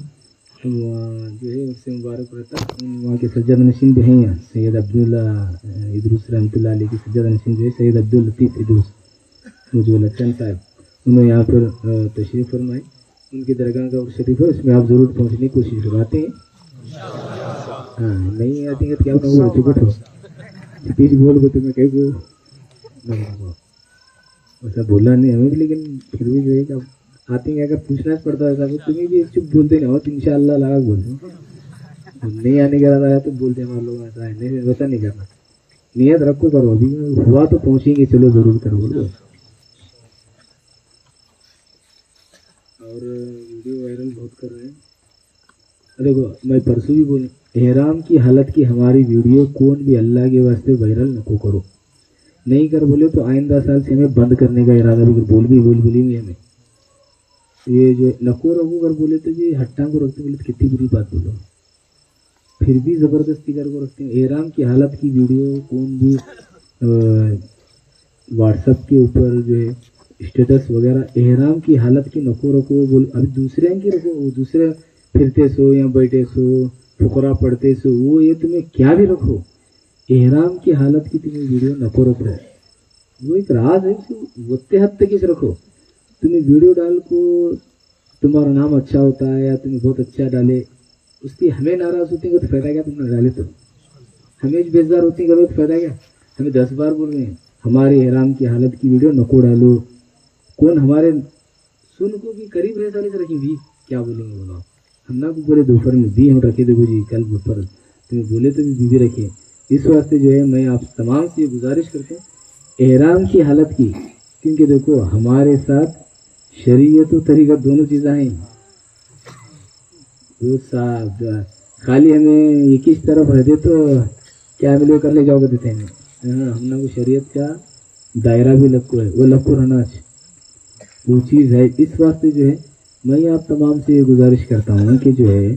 A: وہاں جو ہے اس سے مبارک رہتا. وہاں کے سجاد نشین بھی ہیں یہاں، سید عبداللہ ادروس رحمۃ اللہ علیہ کے سجاد نشین جو ہے سید عبداللطیف ادروس جو لچن صاحب، انہوں نے یہاں پر تشریف فرمائی. ان کی درگاہ کا عرس شریف ہے، اس میں آپ ضرور پہنچنے کی کوشش کرواتے ہیں. ہاں نہیں آتی ہے تو کیا بیٹھو پیچھ بول کو تمہیں کہیں کو ایسا بولا نہیں ہمیں بھی، لیکن پھر بھی جو ہے کہ آتے ہیں اگر پوچھنا پڑتا ہے تمہیں بھی چپ بولتے نہیں ہو تو انشاءاللہ لگا بولتے نہیں آنے کا ارادہ ہے تو بولتے ہیں ہمارے لوگ ایسا ہے نہیں، ویسا نہیں کرنا. نیت رکھو کرو، ابھی ہوا تو پہنچیں گے، چلو ضرور کرو بولو. اور ویڈیو وائرل بہت کر رہے ہیں. دیکھو میں پرسوں بھی بولوں، احرام کی حالت کی ہماری ویڈیو کون بھی اللہ کے واسطے وائرل نہ کرو. نہیں کر بولے تو آئندہ سال سے ہمیں بند کرنے کا ارادہ بھی بولی ہمیں یہ جو نکو رکھو کر بولے تو یہ ہٹا کو رکھتے بولے تو کتنی بری بات بولو، پھر بھی زبردستی کر کو رکھتے ہیں. احرام کی حالت کی ویڈیو کون بھی واٹس ایپ کے اوپر جو ہے اسٹیٹس وغیرہ احرام کی حالت کی نکو رکھو بول. ابھی دوسرے کی رکھو، وہ دوسرے پھرتے سو یا بیٹھے سو فقرا پڑھتے سو، وہ یہ تمہیں کیا بھی رکھو، احرام کی حالت کی تمہیں ویڈیو نکو رکھو. وہ ایک راز ہے، وقت حد تک اس رکھو. تمہیں ویڈیو ڈال کو تمہارا نام اچھا ہوتا ہے یا تمہیں بہت اچھا ڈالے، اس کی ہمیں ناراض ہوتے ہیں تو فائدہ کیا؟ تم نے ڈالے تو ہمیں بیزار ہوتی ہیں تو فائدہ کیا؟ ہمیں 10 بار بول رہے ہیں ہمارے احرام کی حالت کی ویڈیو نکو ڈالو. کون ہمارے سن کو بھی قریب رہ سالے سے رکھیں بھی کیا بولیں گے بولو. ہم نہ کو بولے دوپہر میں بھی ہم رکھے دیکھو جی کل دوپہر تمہیں بولے تو بھی رکھے. اس واسطے جو ہے میں آپ تمام سے گزارش کرتا ہوں احرام کی حالت کی، کیونکہ دیکھو ہمارے ساتھ شریعت و طریقہ دونوں چیزیں ہیں. خالی ہمیں ایک ہی طرف رہتے تو کیا ملے کر لے جاؤ گے دیتے ہیں. ہم نے وہ شریعت کا دائرہ بھی لکھو ہے، وہ لکھو رہنا وہ چیز ہے. اس واسطے جو ہے میں آپ تمام سے یہ گزارش کرتا ہوں کہ جو ہے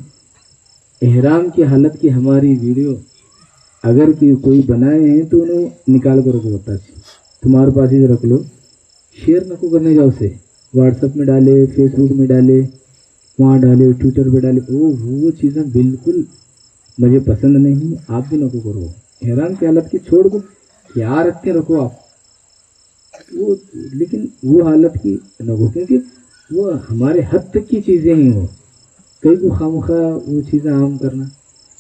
A: احرام کی حالت کی ہماری ویڈیو اگر کوئی بنائے ہیں تو انہیں نکال کر رکھو، ہوتا تمہارے پاس ہی رکھ لو. شیئر نہ کو کرنے جاؤ، اسے واٹس ایپ میں ڈالے، فیس بک میں ڈالے، وہاں ڈالے، ٹویٹر پہ ڈالے، وہ چیزیں بالکل مجھے پسند نہیں. آپ بھی نہ کو کرو. احرام کی حالت کی چھوڑ کو کیا رکھتے رکھو آپ، وہ لیکن وہ حالت کی نہ ہو، کیونکہ وہ ہمارے حد تک کی چیزیں ہیں. وہ کئی کو خامخواہ وہ چیزیں عام کرنا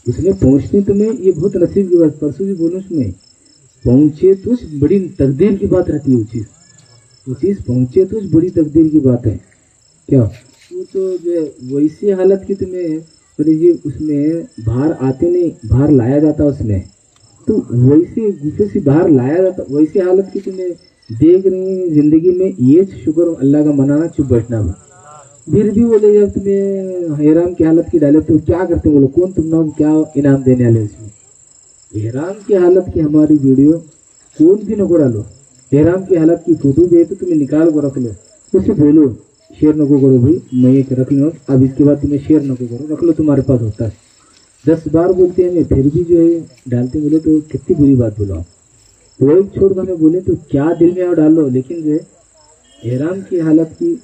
A: اس میں پہنچتی تمہیں یہ بہت نصیب کی بات. پرسوں بھی بولوں اس میں पहुंचे तो बड़ी तकदीर की बात रहती है। वो चीज पहुंचे तो बड़ी तकदीर की बात है। क्या वो तो जो वैसी हालत की तुम्हें ये उसमें बाहर आते नहीं, बाहर लाया जाता उसमें, तो वैसे गुफे से बाहर लाया जाता, वैसी हालत की तुम्हें देख रही है जिंदगी में। ये शुक्र अल्लाह का मनाना, चुप बैठना। फिर भी बोले जब तुम्हें हैराम की हालत की डाले तो क्या करते बोलो, कौन तुम ना क्या इनाम देने वाले उसमें। हैराम की हालत की हमारी वीडियो कौन भी नको डालो, हैराम की हालत की फोटो भी है तो तुम्हें निकाल को रख लो, उससे बोलो शेयर नको करो भाई, मैं एक रख लो, अब इसके बाद तुम्हें शेयर नको करो, रख लो, तुम्हारे पास होता है। 10 बार बोलते हैं फिर भी जो है डालते बोले तो कितनी बुरी बात बोलो। तो एक छोड़ दो हमें बोले तो क्या दिल में और डाल लो, लेकिन जो है हैराम की हालत की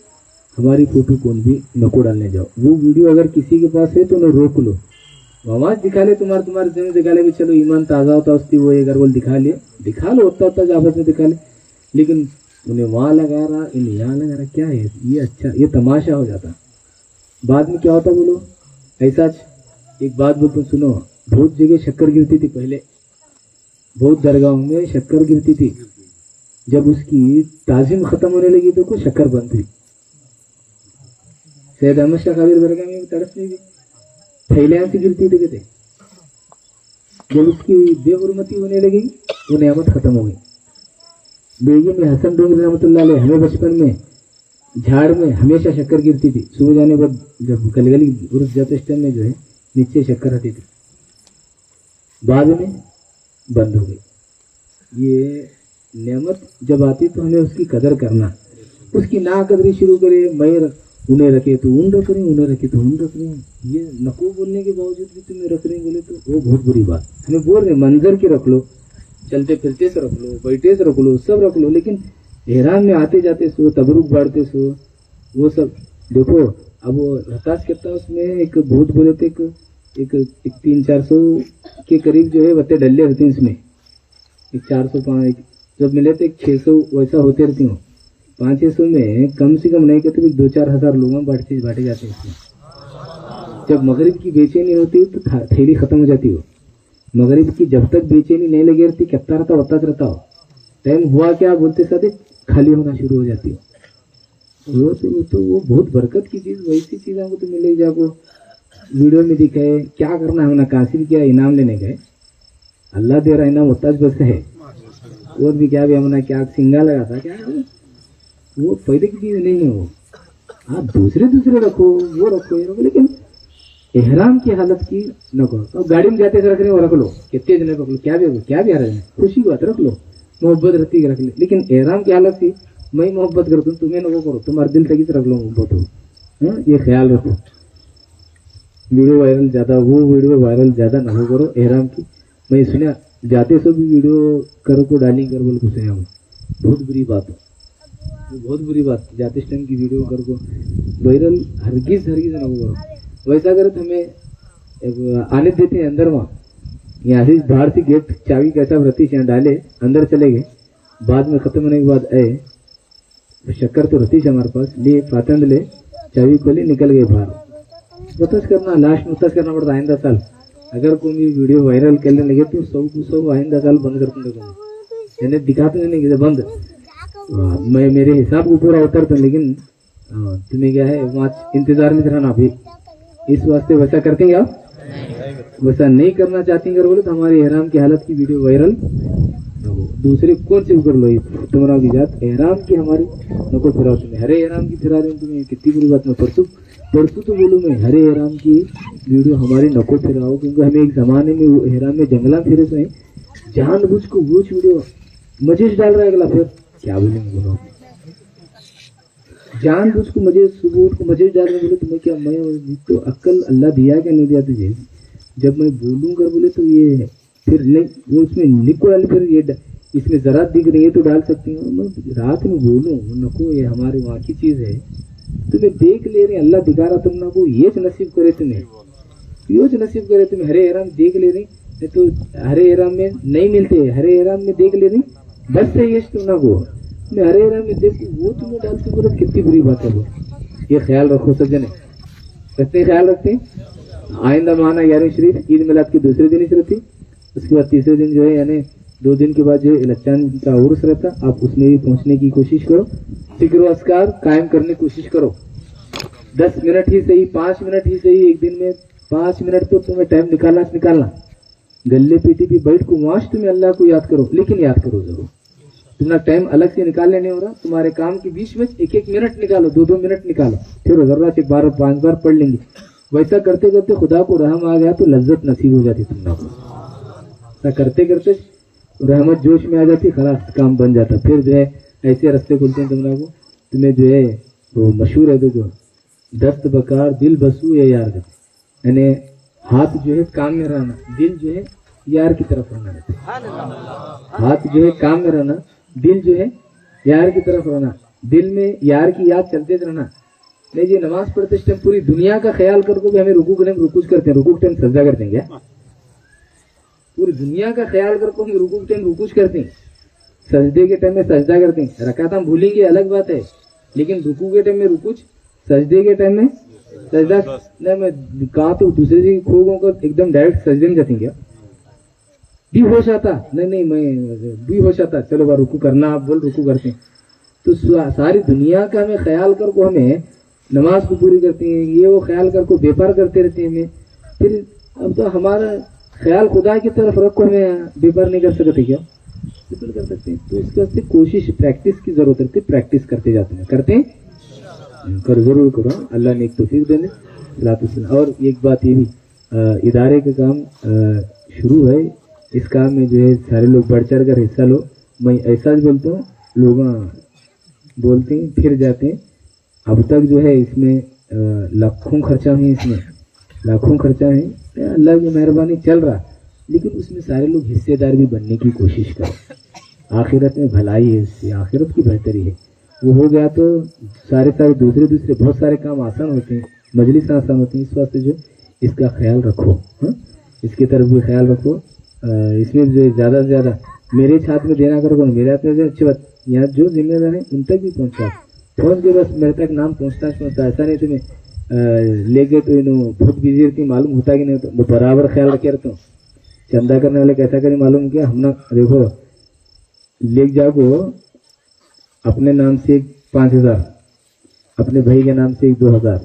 A: हमारी फोटो कौन भी नको डालने जाओ। वो वीडियो अगर किसी के पास है तो उन्हें रोक लो, आवाज दिखा ले, तुम्हारे जमीन दिखा ले, चलो ईमान ताजा होता उसकी, वो अगर वो दिखा लो होता आपस में दिखा ले, लेकिन उन्हें वहां लगा रहा, इन्हें यहाँ लगा रहा, क्या है ये। अच्छा ये तमाशा हो जाता। बाद में क्या होता बोलो, ऐसा एक बात बोलते सुनो, बहुत जगह शक्कर गिरती थी पहले, बहुत दरगाहों में शक्कर गिरती थी, जब उसकी ताजीम खत्म होने लगी तो कुछ शक्कर बंद हुई। सैयद अहमद शाह काबिर दरगाह में तड़प नहीं थी, थैलियां से गिरती थी कहते, जब उसकी बेहुरमती होने लगी वो नियामत खत्म हो गई। बेगी में हसन डोंगरी रहमतुल्लाह अलैह, हमें बचपन में झाड़ में हमेशा शक्कर गिरती थी, सुबह जाने पर जब गलगली उर्स जाते इस टाइम में जो है नीचे शक्कर आती थी, बाद में बंद हो गई। ये नेमत जब आती तो हमें उसकी कदर करना, उसकी ना कदरी शुरू करे, मैं उन्हें रखे तो उन रख रही, उन्हें रखे तो उन रख रही, ये नको बोलने के बावजूद भी तुम्हें रख रही बोले तो वो बहुत बुरी बात। हमें बोल रहे मंजर के रख लो, चलते फिरते से रख लो, बैठे से रख लो, सब रख लो, लेकिन एहराम में आते जाते सो, तबरुक बाढ़ते सो, वो सब देखो। अब वो हताश करता उसमें एक बहुत बोले थे, एक 300-400 के करीब जो है वत्ते डल्ले होते हैं इसमें, एक 405 जब मिले थे 600 वैसा होते रहती हूँ। 500 में कम से कम नहीं कहते 2-4 हजार लोग बांटे जाते हैं इसमें। जब मगरिब की बेचैनी होती तो थैली खत्म हो जाती हो, मगरिब की जब तक बेचैनी नहीं लगी रहती कहता रहता होता रहता हो, टाइम हुआ क्या बोलते साथ खाली होना शुरू हो जाती हो। वो बहुत बरकत की चीज, वैसी चीज हमको तो मिलेगी जो आपको वीडियो में दिखाए। क्या करना है ना, कासिर क्या इनाम लेने गए, अल्लाह दे रहा इनाम होता बस है, और भी क्या भी हमने क्या सिंगा लगा था क्या, वो फायदे की चीज नहीं है। वो आप दूसरे रखो, वो रखो, ये रखो, लेकिन एहराम की हालत की न करो। तो गाड़ी में जाते रख रहे हो रख लो, कितने जने रख लो, क्या भी आ रहे हैं, खुशी बात रख लो, मोहब्बत रहती रख ले, लेकिन एहराम की हालत की मैं मोहब्बत करता हूँ तुम्हें न वो करो, तुम्हारे दिल तक रख लो मोहब्बत हो, ये ख्याल रखो। वीडियो वायरल ज्यादा ना हो करो एहराम की। मैं सुना जाते सो भी वीडियो करो को डाली कर बोल कुछ बहुत बुरी बात है, बहुत बुरी बात। जाते टाइम की वीडियो कर को वायरल हरगिज ना हो करो। वैसा करे तो हमें आने देते हैं अंदर, वहाँ यहाँ से बाहर से गेट चाबी कैसा व्रती से डाले अंदर चले गए, बाद में खत्म होने के बाद आए, शक्कर तो रहती हमारे पास, ले फातंद ले चाबी खोले निकल गए बाहर। मुतस करना, लास्ट मुतस करना पड़ता आइंदा साल। अगर कोई वीडियो वायरल करने लगे तो 100 आइंदा साल बंद कर दूंगा, यानी दिखाते नहीं कि बंद। मैं मेरे हिसाब को पूरा उतरता, लेकिन तुम्हें क्या है वहाँ इंतजार में रहना भी, इस वास्ते वैसा करते हैं आप, वैसा नहीं करना चाहती अगर बोले तो हमारे एहराम की हालत की वीडियो वायरल दूसरे कौन से कर लो, तुम्हारा की जात एहराम की हमारी नको फिराओ, तुम्हें हरे एहराम की फिरा रहे तुम्हें, कितनी बुरी बात। में परसों तो बोलूँ मैं हरे एहराम की वीडियो हमारी नको फिराओ, क्योंकि हमें एक जमाने में वो एहराम में जंगला फिरे तो जानबूझ को वो वीडियो मजे डाल रहा है अगला, फिर क्या बोलेंगे बोलो, जानबूझ को मजे सुबह उठ को मजे डाल रहे बोले तुम्हें क्या, मैं तो अक्ल अल्लाह दिया क्या नहीं दिया तुझे, जब मैं बोलूंगा बोले तो ये फिर नहीं, वो उसमें निको डाल, फिर ये इसमें जरा दिख रही है तो डाल सकती हूँ, मैं रात में बोलूँ नको, ये हमारे वहाँ की चीज है, तुम्हें देख ले रहे अल्लाह दिखा रहा, तुम नको ये नसीब करे तुम्हें, यो नसीब करे तुम्हें हरे एहराम देख ले रही, नहीं तो हरे एहराम में नहीं मिलते, हरे एहराम में देख ले रही बस से ये तुम नको, मैं हरे एहराम में देख वो तुम्हें डालते बोले कितनी बुरी बात है वो। ये ख्याल रखो सज्जन, कितने ख्याल रखते हैं। आइंदा माना 11वीं शरीफ ईद मिलाद की दूसरे दिन ही रहती, उसके बाद तीसरे दिन जो है यानी 2 दिन के बाद जो इलेक्शन का उर्स रहता, आप उसमें भी पहुंचने की कोशिश करो। जिक्र व अस्कार कायम करने की कोशिश करो। 10 मिनट ही सही, 5 मिनट ही सही, एक दिन में 5 मिनट तो तुम्हें टाइम निकालना। गले पेटी पे बैठ को वाश तुम्हें अल्लाह को याद करो, लेकिन याद करो जरूर। तुम्हारा टाइम अलग से निकालने नहीं हो रहा, तुम्हारे काम के बीच में 1-1 मिनट निकालो, 2-2 मिनट निकालो, फिर जरूरत एक बार 5 बार पढ़ लेंगे। वैसा करते करते खुदा को रहम आ गया तो लज्जत नसीब हो जाती तुम लोग को। ऐसा करते करते रहमत जोश में आ जाती, खलास काम बन जाता। फिर जो है ऐसे रास्ते खुलते हैं तुम लोगों को। तुम्हें जो है वो मशहूर है, देखो, दस्त बकार दिल बसू या यार, यानी हाथ जो है काम में रहना, दिल जो है यार की तरफ रहना रहता है। हाथ जो है काम में रहना, दिल जो है यार की तरफ रहना, दिल में यार की याद चलते रहना। नहीं जी, नमाज पढ़ते टाइम पूरी दुनिया का ख्याल करके भी हमें रुकू के टाइम रुकूज करते हैं, रुकू के टाइम सजदा करते हैं क्या? पूरी दुनिया का ख्याल करके हम रुकू के टाइम रुकूज करते हैं, सजदे के टाइम में सजदा करते हैं। रकात हम भूलेंगे अलग बात है, लेकिन रुकू के टाइम में रुकूज, सजदे के टाइम में सजदा। नहीं, मैं कहा तो दूसरे से खोगों को एकदम डायरेक्ट सजदे में जाती क्या? भी होश आता? नहीं, मैं भी होश आता, चलो बार रुकू करना, आप बोल रुकू करते हैं। तो सारी दुनिया का हमें ख्याल कर को हमें नमाज को पूरी करते हैं, ये वो ख्याल कर को बेपार करते रहते हैं हमें। फिर अब तो हमारा ख्याल खुदा की तरफ रख को हमें बेपार नहीं कर सकते क्या? बिल्कुल कर सकते हैं। तो इस वास्ते कोशिश, प्रैक्टिस की जरूरत रहती है, प्रैक्टिस करते जाते हैं, करते हैं, कर जरूर करो। अल्लाह ने एक तौफीक देने। और एक बात ये भी, इदारे का काम शुरू है, इस काम में जो है सारे लोग बढ़ चढ़ कर हिस्सा लो। मैं ऐसा बोलता हूँ, लोग बोलते हैं फिर जाते हैं। अब तक जो है इसमें लाखों खर्चा है, इसमें लाखों खर्चा है, अल्लाह की मेहरबानी चल रहा, लेकिन उसमें सारे लोग हिस्सेदार भी बनने की कोशिश करो। आखिरत में भलाई है, इससे आखिरत की बेहतरी है। वो हो गया तो सारे दूसरे बहुत सारे काम आसान होते हैं, मजलिस आसान होती है। इस वास्ते जो इसका ख्याल रखो, इसकी तरफ भी ख्याल रखो। इसमें जो ज़्यादा से ज़्यादा मेरे हाथ में देना करो, मेरे हाथ में अच्छी बात, यहाँ जो जिम्मेदार है उन तक भी पहुँच के बस मेरे तक नाम पहुँचता। ऐसा नहीं तुम्हें लेके तो बहुत बिजी रहती, मालूम होता कि नहीं होता, वो बराबर ख्याल रखे रहता हूँ। चंदा करने वाले कैसा करें मालूम क्या? हम ना देखो, ले जाओ अपने नाम से 5,000, अपने भाई के नाम से 2,000,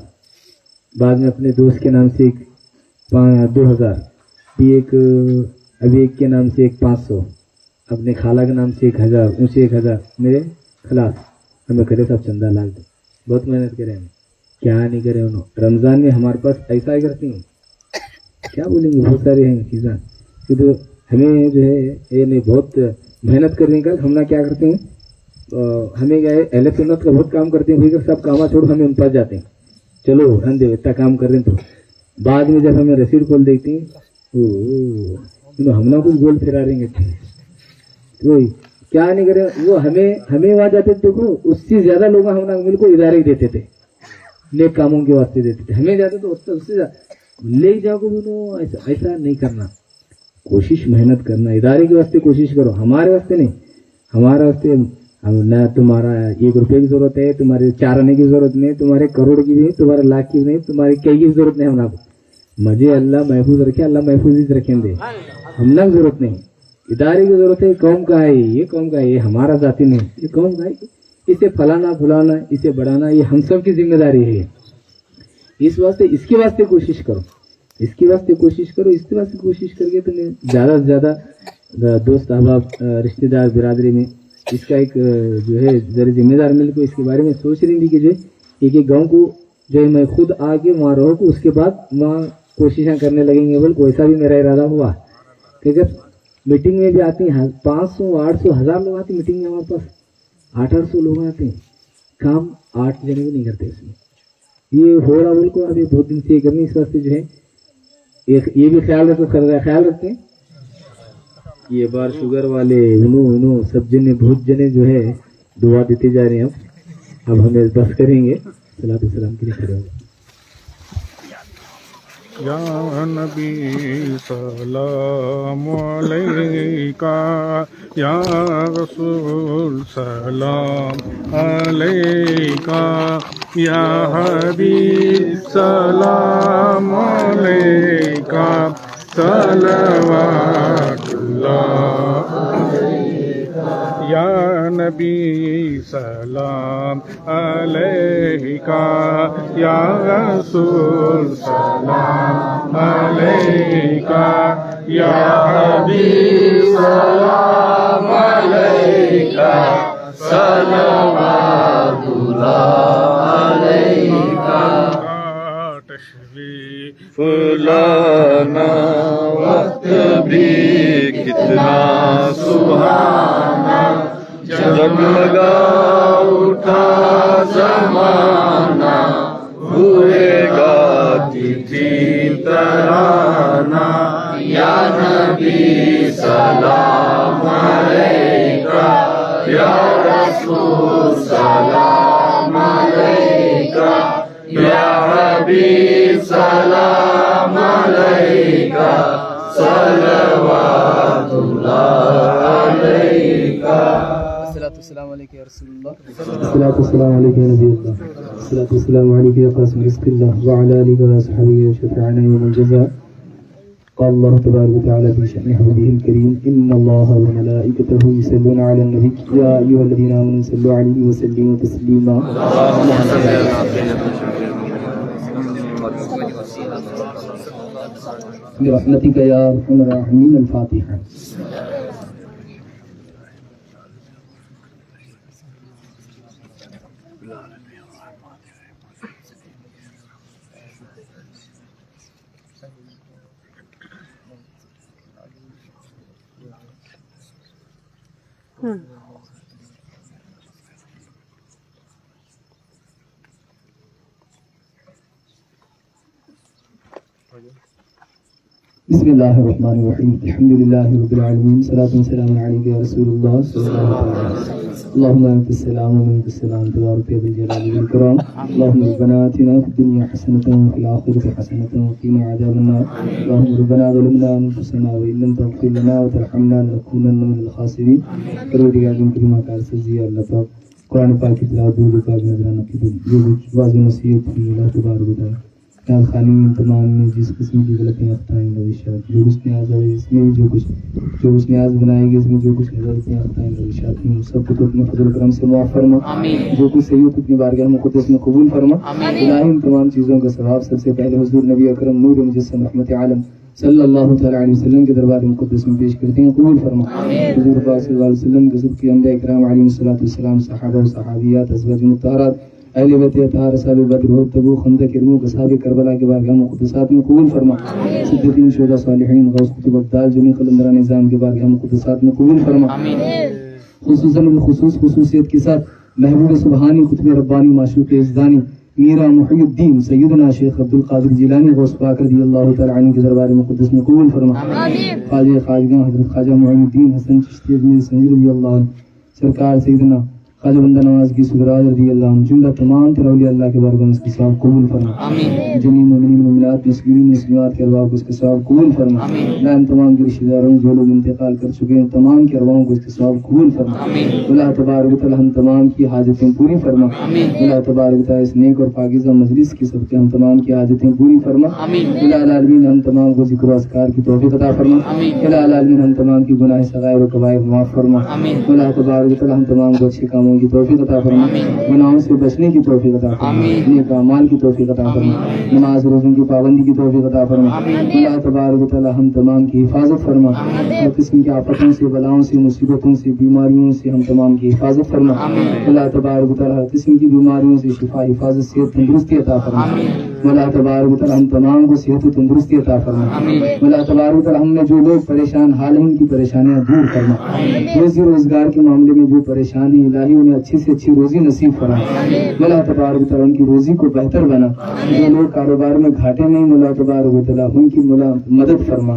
A: बाद में अपने दोस्त के नाम से 2,000, अभी एक के नाम से 500, अपने खाला के नाम से 1,000, उनसे 1,000, मेरे खिलाफ हमें करे सब चंदा लाग दे। बहुत मेहनत करे हमें, क्या नहीं करे उन्होंने। रमजान में हमारे पास ऐसा ही करती हूँ, क्या बोलेंगे, बहुत सारे हैं चीज़ें। तो हमें जो है ये नहीं, बहुत मेहनत करने का हम ना क्या करते हैं, हमें क्या है, अहले सुन्नत का बहुत काम करते हैं, भाई सब कामा छोड़ हमें उन पास जाते हैं, चलो रन दे इतना काम कर रहे हैं। तो बाद में जब हमें रसीद खोल देती हैं, हम ना कुछ गोल फिरा रहेंगे, तो क्या नहीं करे वो, हमें वहां जाते थे। देखो उससे ज्यादा लोग हम ना मिल को इदारे देते थे, नेक कामों के वास्ते देते थे। हमें जाते तो उससे ले जाओगे तो ऐसा नहीं करना। कोशिश मेहनत करना, इदारे के वास्ते कोशिश करो, हमारे वास्ते नहीं। हमारे वास्ते न तुम्हारा 1 रुपये की जरूरत है, तुम्हारे 4 आने की जरूरत नहीं, तुम्हारे करोड़ की भी, तुम्हारे लाख की भी नहीं, तुम्हारे कई की जरूरत नहीं। हमारा मजे अल्लाह महफूज रखे, अल्लाह महफूज ही रखेंगे, हमना जरूरत नहीं। इदारे की जरूरत है, कौम का है, ये कौम का है, ये हमारा जाति नहीं, ये कौम का है, इसे फलाना फुलाना, इसे बढ़ाना, ये हम सब की जिम्मेदारी है। इस वास्ते इसके वास्ते कोशिश करो, इसके वास्ते कोशिश करो, इसके वास्ते कोशिश करके तुम्हें ज्यादा से ज्यादा दोस्त अहबाब, रिश्तेदार, बिरादरी में इसका एक जो है जरा जिम्मेदार मिल को इसके बारे में सोच रही थी कि जो एक गांव को जो है मैं खुद आके वहाँ रहो को, उसके बाद वहाँ कोशिशें करने लगेंगे। बोल वैसा भी मेरा इरादा हुआ कि जब मीटिंग में भी आती हैं 500, 800, 1000 लोग आते मीटिंग में, हमारे पास 800 लोग आते हैं, काम 8 जने भी नहीं करते इसमें। ये हो रहा बोल को अभी बहुत दिन से ये करनी, इस वास्ते जो है ये भी ख्याल रखते हैं। ये बार शुगर वाले उन्हों सब जने बहुत जने जो है दुआ देते जा रहे हैं। अब हमें बस करेंगे, सलातो सलाम के लिए खड़े हो।
B: या नबी सलाम अलैका, या रसूल सलाम अलैका, या हबीब सलाम अलैका, सलवातुल्लाह یا نبی سلام علیکہ یا رسول سلام علیکہ یا حبیب سلام علیکہ صلوات اللہ علیکہ تشریف لانا وقت بھی کتنا سبحانہ جگمگا اٹھا زمانہ ہوئے گاتی تھی ترانہ یا نبی سلام علیکہ یا رسول سلام علیکہ یا حبیب سلام علیکہ صلوات اللہ علیکہ
C: السلام علیکم یا رسول اللہ
A: الصلاة والسلام عليك يا نبي الله الصلاة والسلام عليك يا قاسم رزق الله وعلى آلك وأصحابه وشفيعنا يوم الجزاء قال الله تبارك وتعالى في شأن حبيبه الكريم إن الله وملائكته يصلون على النبي يا أيها الذين آمنوا صلوا عليه وسلموا تسليما برحمتك يا أرحم الراحمين الفاتحة بسم الله الرحمن الرحيم الحمد لله رب العالمين صلاة وسلام عليك يا رسول الله صلى الله عليه وسلم اللهم أنت السلام ومنك السلام تبارك يا ذا الجلال والإكرام اللهم ربنا آتنا في الدنيا حسنة وفي الآخرة حسنة وقنا عذاب النار اللهم ربنا ظلمنا أنفسنا وإن لم تغفر لنا وترحمنا لنكونن من الخاسرين پروردگار کریم کا سجدہ اللہ پاک قرآن پاک کی تلاوت درود پاک نذرانہ کی جو واضح نصیحت کی اللہ تبارک و تعالی خیال خانی تمام میں جس قسم کی غلطیاں اختائیں روشات جو کچھ نیاز ہے اس میں جو کچھ نیاز بنائے گی اس میں جو کچھ غلطیاں اختائیں روشات ہیں سب کو تو اپنے فضل کرم سے معاف فرما جو کچھ صحیح ہو تو اپنی بارگاہ مقدس میں قبول فرما الہی ان تمام چیزوں کا ثواب سب سے پہلے حضور نبی اکرم نور مجسم رحمت عالم صلی اللہ تعالی علیہ وسلم کے دربار مقدس میں پیش کرتے ہیں قبول فرما حضور پاک صلی اللہ علیہ وسلم کے سب کے انبیاء کرام علیہ الصلوۃ والسلام صحابہ و صحابیات ازواج مطہرات اہل بیت اطہار اصحاب بدر و تبوک خندق کرموک اصحاب کربلا کے بارگاہ مقدسات میں قبول فرما صدیقین شہداء صالحین غوث قطب ابدال جمیع قلندران نظام کے بارگاہ مقدسات میں قبول فرما خصوصاً خصوصیت کے ساتھ محبوب سبحانی قطب ربانی معشوق ازدانی میرا محی الدین سیدنا شیخ عبدالقادر جیلانی غوث پاک رضی اللہ تعالی عنہ کے دربار مقدس میں قبول فرما خواجہ خواجگاں حضرت خواجہ معین الدین حسن چشتی اجمیر سنجر رضی اللہ عنہ سرکار سیدنا خواجہ بندہ نواز کی سدراج رضی اللہ عنہ جملہ تمام تر اولیاء اللہ کے بارگاہ میں اس کے ثواب قبول فرما جمیع مومنین مومنات مسلمین مسلمات کے ارواح کو اس کے ثواب قبول فرما اللہ تمام کے رشتہ داروں جو لوگ انتقال کر چکے ہیں تمام کے ارواحوں کو اس کے ثواب قبول فرما اللہ تبارک و تعالی ہم تمام کی حاجتیں پوری فرما اللہ تبارک و تعالی اس نیک اور پاکیزہ مجلس کی سب کے ہم تمام کی حاجتیں پوری فرما الہ العالمین ہم تمام کو ذکر و اذکار کی توفیق عطا فرما الہ العالمین ہم تمام کی گناہ صغائر و کبائر معاف فرما اللہ تبارک و تعالی ہم تمام کو اچھے کاموں کی توفیق عطا فرما گناہوں سے بچنے کی توفیق عطا فرما نیک اعمال کی توفیق عطا فرما نماز روزوں کی پابندی کی توفیق عطا فرما اللہ تبارک و تعالی ہم تمام کی حفاظت فرما ہر قسم کی آفتوں سے بلاؤں سے مصیبتوں سے بیماریوں سے ہم تمام کی حفاظت فرما اللہ تبارک و تعالی ہر قسم کی بیماریوں سے شفا حفاظت صحت تندرستی عطا فرما اللہ تبارک و تعالی ہم تمام کو صحت و تندرستی عطا فرما اللہ تبارک و تعالی ہم نے جو لوگ پریشان حال ہیں ان کی پریشانیاں دور فرما روزی روزگار کے معاملے میں جو پریشان ہیں الہی انہیں اچھی سے اچھی روزی نصیب فرما اللہ تبارک و تعالی ان کی روزی کو بہتر بنا جو لوگ کاروبار میں گھاٹے میں اللہ تبارک و تعالی ان کی مدد فرما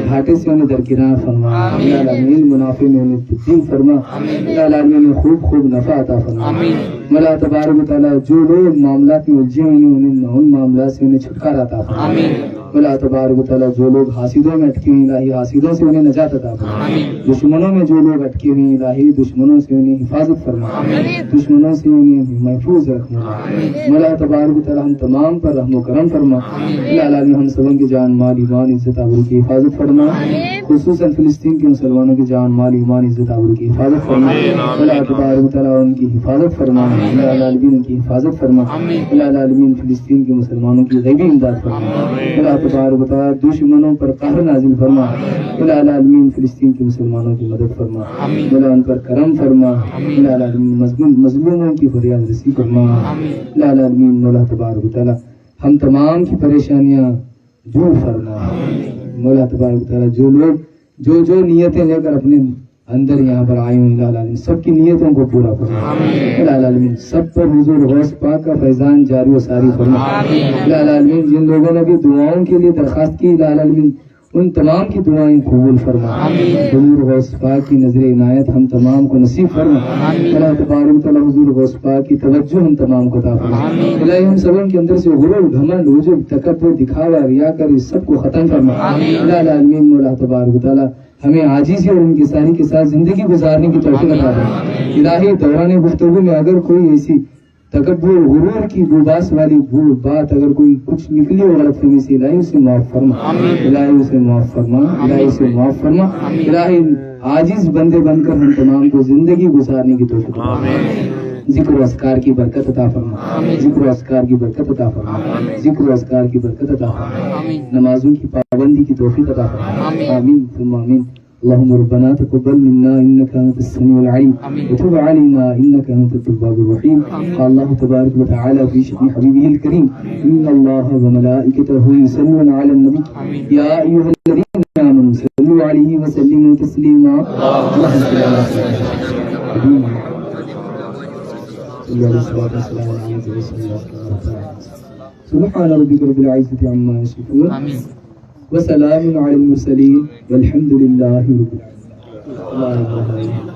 A: گھاٹے سے انہیں درکنار فرما اللہ العالمین منافع میں انہیں تبدیل فرما اللہ العالمین انہیں خوب نفع عطا فرما اللہ تبارک و تعالی جو لوگ معاملات میں الجھے ہوئے ہیں ان معاملات سے انہیں چھٹکارا عطا فرما اللہ تبارک و تعالیٰ جو لوگ حاسدوں میں اٹکے ہوئے الہی حاسدوں سے انہیں نجات عطا فرما، دشمنوں میں جو لوگ اٹکے ہوئے الہی دشمنوں سے انہیں حفاظت فرما، دشمنوں سے انہیں محفوظ رکھنا، اللہ تبارک و تعالیٰ ہم تمام پر رحم و کرم فرما، اللہ علیہ ہم سبوں کی جان مال ایمان عزت آبرو کی حفاظت فرما، خصوصاً فلسطین کے مسلمانوں کی جان مال ایمان عزت آبرو کی حفاظت فرما، اللہ تبارک و تعالیٰ ان کی حفاظت فرما، اللہ العالمین ان کی حفاظت فرما، اللہ العالمین فلسطین کے مسلمانوں کی غیبی امداد فرما، اللہ تبارک و تعالیٰ دشمنوں پر قہر نازل فرما، اللہ العالمین فلسطین کے مسلمانوں کی مدد فرما، اللہ ان پر کرم فرما، اللہ العالمین مظلوموں کی فریاد رسی فرما، اللہ العالمین اللہ تبارک و تعالیٰ ہم تمام کی پریشانیاں دور فرما، مولا تبارک و تعالیٰ جو لوگ جو نیتیں لے کر اپنے اندر یہاں پر آئے ہوں اللہ العالمین سب کی نیتوں کو پورا فرما، اللہ العالمین سب پر حضور غوث پاک کا فیضان جاری و ساری فرما، اللہ العالمین جن لوگوں نے بھی دعاؤں کے لیے درخواست کی اللہ العالمین ان تمام کی دعائیں قبول فرما، حضور غوث پاک کی نظر عنایت ہم تمام کو نصیب فرما، اللہ تبارک و تعالیٰ حضور غوث پاک کی توجہ ہم تمام کو عطا فرما، الہی ہم سب کے اندر سے غرور گھمنڈ عجب تکبر دکھاوا ریاکاری سب کو ختم فرما، اللہ العالمین مولا تبارک و تعالیٰ ہمیں عاجزی اور انکساری کے ساتھ زندگی گزارنے کی توفیق عطا فرما، الہی دوران گفتگو میں اگر کوئی ایسی تکبر غرور کی بوباس والی بات اگر کوئی کچھ نکلی ہو غلط فہمی سے الہی اسے معاف فرما، الہی اسے معاف فرما، الہی اسے معاف فرما، الہی عاجز بندے بن کر ہم تمام کو زندگی گزارنے کی توفیق عطا فرما، ذکر و اذکار کی برکت عطا فرما، ذکر و اذکار کی برکت عطا فرما، ذکر و اذکار کی برکت عطا فرما، نمازوں کی پابندی کی توفیق عطا فرما، آمین ثم آمین۔ اللهم ربنا تقبل منا انك انت السميع العليم وتب علينا انك انت التواب الرحيم، قال الله تبارك وتعالى في شأن حبيبه الكريم ان الله وملائكته يصلون على النبي يا ايها الذين امنوا صلوا عليه وسلموا تسليما، اللهم صل على سيدنا سبحان ربك رب العزة عما يصفون وسلام على المرسلين والحمد لله رب العالمين۔